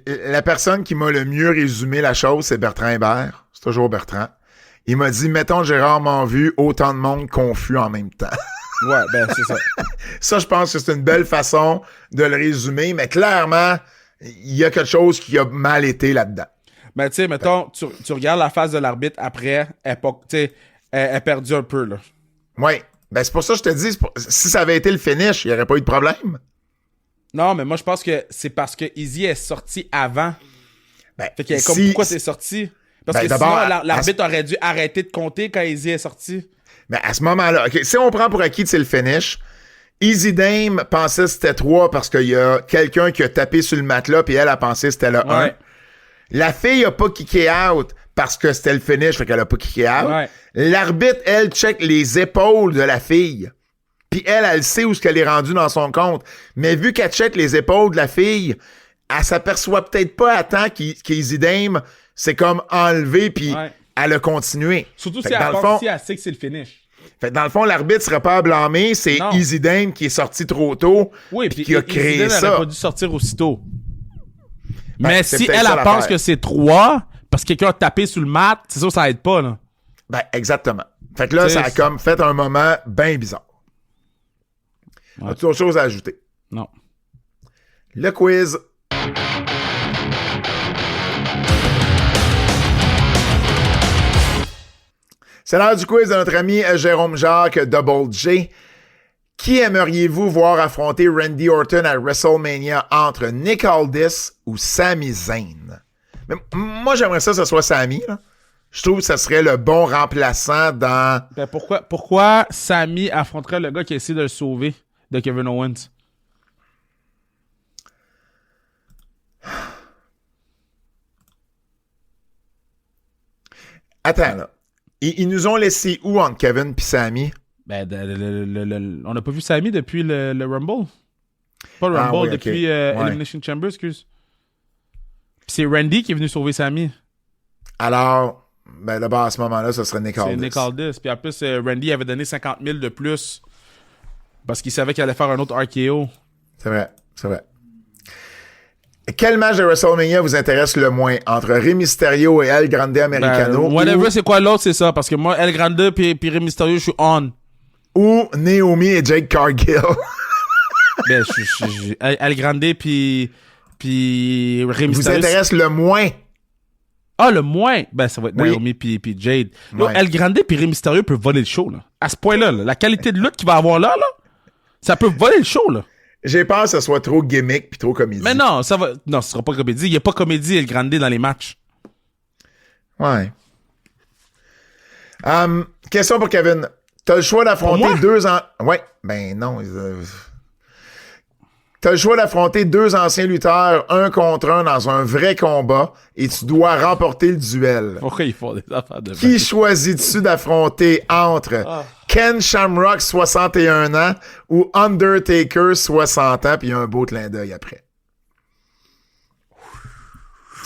La personne qui m'a le mieux résumé la chose, c'est Bertrand Hébert. C'est toujours Bertrand. Il m'a dit, mettons, j'ai rarement vu autant de monde confus en même temps. Ouais, ben c'est ça. Ça, je pense que c'est une belle façon de le résumer, mais clairement, il y a quelque chose qui a mal été là-dedans. Ben tu sais, mettons, tu regardes la face de l'arbitre après, elle est perdue un peu, là. Oui. Ben, c'est pour ça que je te dis, si ça avait été le finish, il n'y aurait pas eu de problème. Non, mais moi, je pense que c'est parce que Izzy est sorti avant. Ben, Fait qu'il est comme, pourquoi t'es sorti? Parce Ben, que d'abord, sinon, l'arbitre aurait dû arrêter de compter quand Izzy est sorti. Ben, à ce moment-là, OK, si on prend pour acquis que c'est le finish, Easy Dame pensait que c'était 3 parce qu'il y a quelqu'un qui a tapé sur le matelas puis elle a pensé que c'était le 1. Ouais. La fille a pas kické out parce que c'était le finish, fait qu'elle a pas kické out. Ouais. L'arbitre, elle, check les épaules de la fille. Puis elle sait où ce qu'elle est rendue dans son compte. Mais vu qu'elle check les épaules de la fille, elle s'aperçoit peut-être pas à temps qu'Easy Dame s'est comme enlevé puis Ouais. elle a continué. Surtout Fait si que elle dans le pense fond- si elle sait que c'est le finish. Fait que dans le fond, l'arbitre serait pas à blâmer, c'est Non. Easy Dame qui est sorti trop tôt Oui, puis puis qui a créé Izzy ça. n'aurait pas dû sortir aussitôt. Ben, Mais c'est si peut-être elle ça pense l'affaire. que c'est 3, parce que quelqu'un a tapé sur le mat, c'est sûr que ça aide pas, là. Ben, exactement. Fait que là, T'sais, ça a comme fait un moment bien bizarre. Ouais. As-tu autre chose à ajouter? Non. Le quiz. C'est l'heure du quiz de notre ami Jérôme Jacques, Double J. Qui aimeriez-vous voir affronter Randy Orton à WrestleMania entre Nick Aldis ou Sami Zayn? Mais moi, j'aimerais ça que ce soit Sami, là. Je trouve que ça serait le bon remplaçant dans... Ben pourquoi Sami affronterait le gars qui essaie de le sauver de Kevin Owens? Attends, là. Ils nous ont laissé où entre Kevin et Sami? Ben, on n'a pas vu Sami depuis le Rumble. Pas le Ah Rumble, oui, ok. depuis Ouais. Elimination Chamber, excuse. Puis c'est Randy qui est venu sauver Sami. Alors, ben d'abord, à ce moment-là, ce serait Nick C'est Aldis. Nick Aldis. Puis en plus, Randy avait donné 50 000 de plus parce qu'il savait qu'il allait faire un autre RKO. C'est vrai, c'est vrai. Quel match de WrestleMania vous intéresse le moins entre Rey Mysterio et El Grande Americano Whatever, c'est quoi l'autre, c'est ça. Parce que moi, El Grande puis Rey Mysterio, je suis on. ou Naomi et Jake Cargill? Ben, El Grande puis Rey Mysterio. Vous intéresse le moins? Ah, le moins? Ben, ça va être Oui. Naomi puis Jade. Là, Ouais. El Grande puis Rey Mysterio peuvent voler le show, là. À ce point-là, là, la qualité de lutte qu'il va avoir là, ça peut voler le show, là. J'ai peur que ce soit trop gimmick puis trop comédie. Mais non, ça va. Non, ce sera pas comédie. Il y a pas comédie El Grande dans les matchs. Ouais. Question pour Kevin. T'as le choix Pour d'affronter moi? deux ans. Ouais, ben non. T'as le choix d'affronter deux anciens lutteurs, un contre un dans un vrai combat, et tu dois remporter le duel. Pourquoi ils font des affaires de Qui choisis-tu d'affronter entre Ken Shamrock, 61 ans, ou Undertaker, 60 ans, puis il y a un beau clin d'œil après.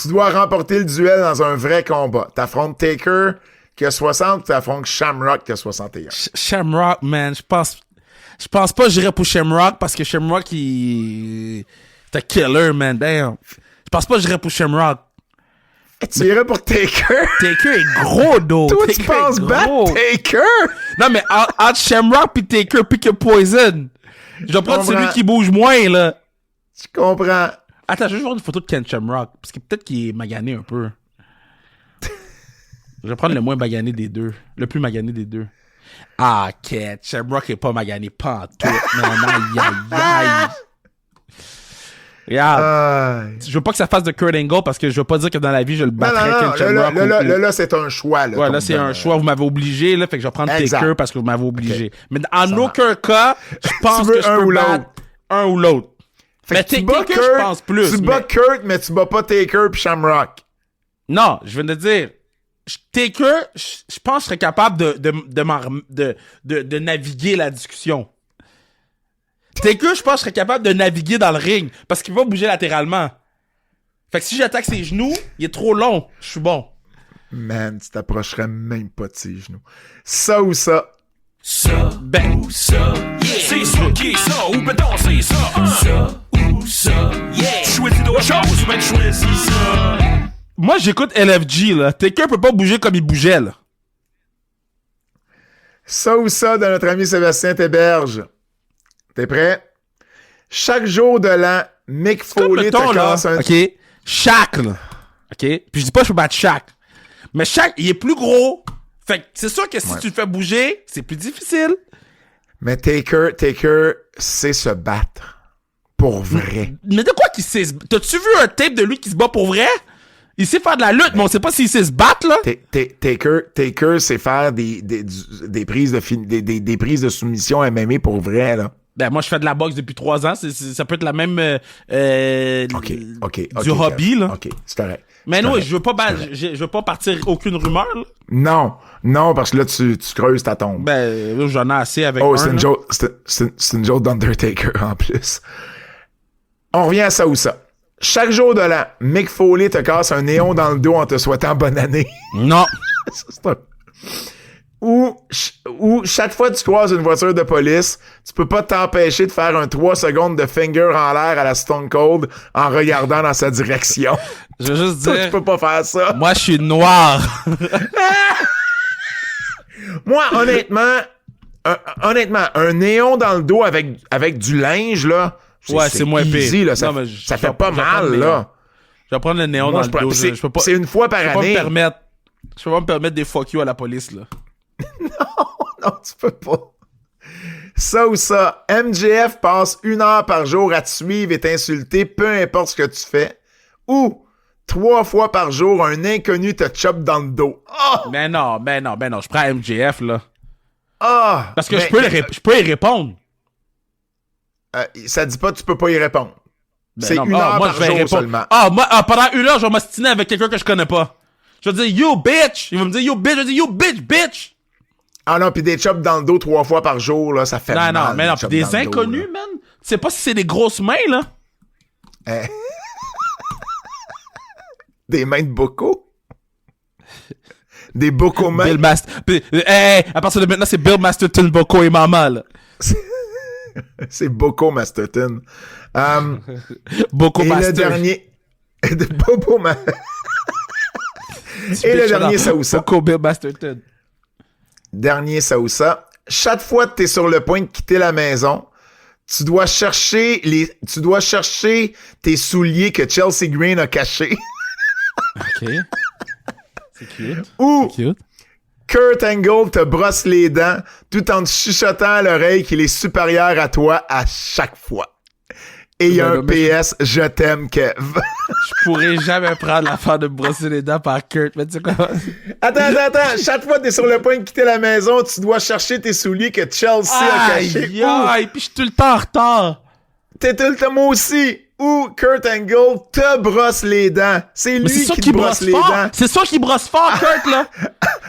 Tu dois remporter le duel dans un vrai combat. T'affrontes Taker, qui a 60, tu affrontes Shamrock, qui a 61. Shamrock, man, je pense pas que j'irais pour Shamrock parce que Shamrock, c'est un killer, man. Damn. Je pense pas que j'irais pour Shamrock. Tu irais pour Taker? Taker est gros, dos. Toi, Taker tu penses est battre gros. Taker? Non, mais entre Shamrock pis Taker pis que Poison, je vais prendre celui comprends. qui bouge moins, là. Je comprends. Attends, je vais juste voir une photo de Ken Shamrock parce que peut-être qu'il est magané un peu. Je vais prendre le moins magané des deux. Le plus magané des deux. Ah, Ken Shamrock est pas magané, pas en tout, man. Aïe, aïe, aïe. Regarde. Je veux pas que ça fasse de Kurt Angle parce que je veux pas dire que dans la vie je le battrais Ken Shamrock. Là, c'est un choix. Là, Ouais, là, c'est un choix. Vous m'avez obligé, là. Fait que je vais prendre Exact. Taker parce que vous m'avez obligé. Ok. Mais en aucun cas, je pense Tu veux que je un peux ou battre l'autre. un ou l'autre. Fait Mais que tu bats Taker, Kurt, je pense plus. Tu bats Kurt, mais tu bats pas Taker puis Shamrock. Non, je viens de dire. Taker, je pense que je serais capable de naviguer la discussion. Taker, je pense que je serais capable de naviguer dans le ring parce qu'il va bouger latéralement. Fait que si j'attaque ses genoux, il est trop long. Je suis bon. Man, tu t'approcherais même pas de ses genoux. Ça ou ça? Ça Ben. ou ça, yeah. C'est ça qui est ça, ou ben non, c'est ça. Ça ou ça, yeah. Tu choisis d'autres choses, ou ben tu choisis ça. Moi, j'écoute LFG, là. Taker peut pas bouger comme il bougeait, là. Ça ou ça de notre ami Sébastien Théberge. T'es prêt? Chaque jour de l'an, Mick Comme Foley mettons, te là, casse un... OK, Shaq, là. OK? Puis je dis pas que je peux battre Shaq. Mais Shaq, il est plus gros. Fait que c'est sûr que si tu le fais bouger, c'est plus difficile. Mais Taker sait se battre. Pour vrai. Mais de quoi qu'il sait se... T'as-tu vu un tape de lui qui se bat pour vrai? Il sait faire de la lutte, mais on sait pas s'il sait se battre, là. Taker sait faire des prises des prises de soumission MMA pour vrai, là. Ben, moi, je fais de la boxe depuis 3 ans. Ça peut être la même... OK. du hobby, là. OK, c'est correct. Mais C'est non, correct. je veux pas partir aucune rumeur, là. Non, parce que là, tu creuses ta tombe. Ben, là, j'en ai assez avec Oh, un, c'est une là. joke, c'est une joke d'Undertaker, en plus. On revient à ça ou ça. Chaque jour de l'an, Mick Foley te casse un néon dans le dos en te souhaitant bonne année. Non. Ça, c'est un... Ou chaque fois que tu croises une voiture de police, tu peux pas t'empêcher de faire un 3 secondes de finger en l'air à la Stone Cold en regardant dans sa direction. Je veux juste Toi, dire... tu peux pas faire ça. Moi, je suis noir. Moi, honnêtement, un néon dans le dos avec du linge, là, Ouais, c'est moins easy, pire. là. Ça, Non, mais ça je fait vais- pas je vais prendre mal, le néon. là. Je vais prendre le néon Moi, dans le dos. Je peux pas... c'est une fois par Je peux pas me année. permettre... Je peux pas me permettre des fuck you à la police, là. Non, tu peux pas. Ça ou ça, MJF passe 1 heure par jour à te suivre et t'insulter, peu importe ce que tu fais. Ou 3 fois par jour, un inconnu te chope dans le dos. Ah! Ben non. Je prends MJF, là. Ah! Parce que Mais- je peux y répondre. ça dit pas que tu peux pas y répondre. Ben c'est non, 1 heure moi, par je vais y jour répondre. seulement. Pendant 1 heure, je vais m'ostiner avec quelqu'un que je connais pas. Je vais dire, yo, bitch! Il va me dire, yo, bitch! Je vais dire, yo, bitch! Ah non, pis des chops dans le dos 3 fois par jour, là, ça fait mal. Non, mais non, chops pis des dans le dos, inconnus, là. man. Tu sais pas si c'est des grosses mains, là. Des mains de Boko? Des Boko mains? Bill Master... à partir de maintenant, c'est Bill Masterton, Boko et Mama, là. C'est Boko Masterton. Boko Et Master. le dernier... Bobo Et le dernier Saoussa. Boko Bill Masterton. Dernier Saoussa. Chaque fois que tu es sur le point de quitter la maison, tu dois chercher tes souliers que Chelsea Green a cachés. OK. C'est cute. Ou C'est cute. Kurt Angle te brosse les dents tout en te chuchotant à l'oreille qu'il est supérieur à toi à chaque fois. Et il y a un PS, je t'aime, Kev. Je pourrais jamais prendre l'affaire de me brosser les dents par Kurt, mais tu sais quoi? Attends. Chaque fois que t'es sur le point de quitter la maison, tu dois chercher tes souliers que Chelsea a cachés. Aïe, puis je suis tout le temps en retard. T'es tout le temps, moi aussi. Ou Kurt Angle te brosse les dents. C'est Mais lui c'est sûr qui te qu'il brosse brosse les fort. dents. C'est sûr qu'il brosse fort, Kurt, là.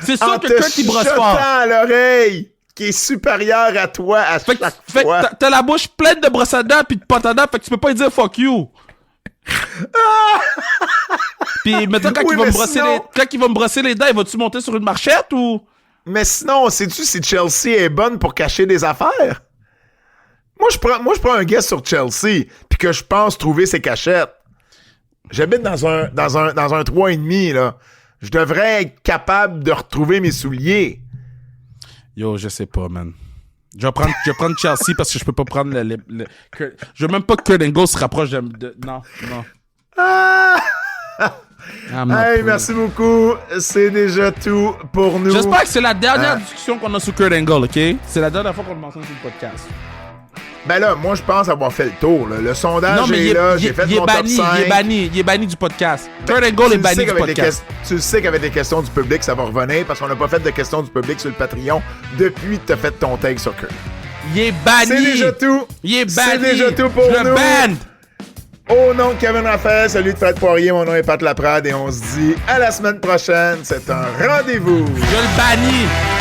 C'est sûr En que te Kurt, il brosse chuchotant fort. à l'oreille, qui est supérieur à toi à Fait chaque que fois. t'as la bouche pleine de brosses à dents pis de pâte à dents, fait que tu peux pas lui dire fuck you. Pis maintenant, quand, Oui, il va mais me brosser sinon- quand il va me brosser les dents, il va-tu monter sur une marchette ou... Mais sinon, sais-tu si Chelsea est bonne pour cacher des affaires? Moi, je prends un guess sur Chelsea, puis que je pense trouver ses cachettes. J'habite dans un 3,5, là. Je devrais être capable de retrouver mes souliers. Yo, je sais pas, man. Je vais prendre Chelsea parce que je peux pas prendre je veux même pas que Kurt Angle se rapproche de... Non. Ah! I'm not Hey, for merci beaucoup. C'est déjà tout pour nous. J'espère que c'est la dernière discussion qu'on a sur Kurt Angle, OK? C'est la dernière fois qu'on le mentionne sur le podcast. Ben là, moi, je pense avoir fait le tour. Là. Le sondage Non, mais est là. J'ai fait mon top 5. il est banni du podcast. Kurt Angle est banni du podcast. Tu sais qu'avec les questions du public, ça va revenir parce qu'on n'a pas fait de questions du public sur le Patreon depuis que tu as fait ton take sur Kurt. Il est banni. C'est déjà tout. Il est banni. C'est déjà tout pour Je nous. ban. Au nom de Kevin Raphaël, celui de Fred Poirier, mon nom est Pat Laprade et on se dit à la semaine prochaine. C'est un rendez-vous. Je le bannis.